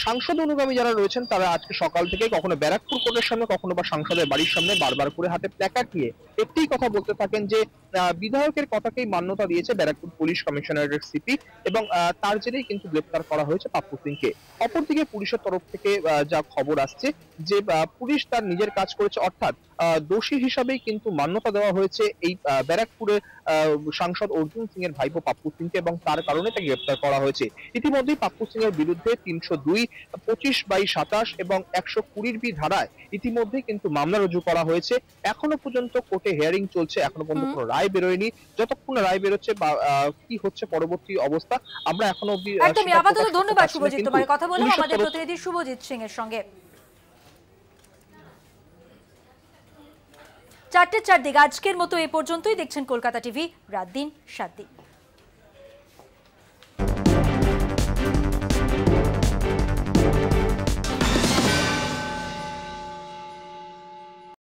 সাংসদ অনুগামী যারা রয়েছেন তারা আজকে সকাল থেকে কখনো ব্যারাকপুর কোর্টের সামনে কখনো বা সাংসদের বাড়ির সামনে বারবার করে হাতে প্ল্যাকার্ড নিয়ে একটি কথা বলতে থাকেন যে বিধায়কের কথাকেই মান্যতা দিয়েছে ব্যারাকপুর পুলিশ কমিশনারেটের সিপি এবং তার জেরেই কিন্তু গ্রেপ্তার করা হয়েছে পাপ্পু সিংকে। অপরদিকে পুলিশের তরফ থেকে যা খবর আসছে যে পুলিশ তার নিজের কাজ করেছে, অর্থাৎ দোষী হিসাবেই কিন্তু মান্যতা দেওয়া হয়েছে এই ব্যারাকপুরের সাংসদ অর্জুন সিং এর ভাইপো পাপ্পু সিংকে এবং তার কারণে তাকে গ্রেপ্তার করা হয়েছে। ইতিমধ্যেই পাপ্পু সিং এর বিরুদ্ধে 302, 25/27 এবং 120B ধারায় ইতিমধ্যেই কিন্তু মামলা রুজু করা হয়েছে। এখনো পর্যন্ত কোর্টে হিয়ারিং চলছে, এখনো পর্যন্ত কোনো রায় বেরোয়নি। যতক্ষণ রায় বেরোচ্ছে বা কি হচ্ছে পরবর্তী অবস্থা আমরা এখনো অবধি একদমই। আপাতত ধন্যবাদ শুভজিৎ, তোমার কথা বললাম আমাদের প্রতিনিধি শুভজিৎ সিং এর সঙ্গে। 4:04 আজকের মতো এ পর্যন্তই। দেখছেন কলকাতা টিভি, রাত দিন 7 দিন।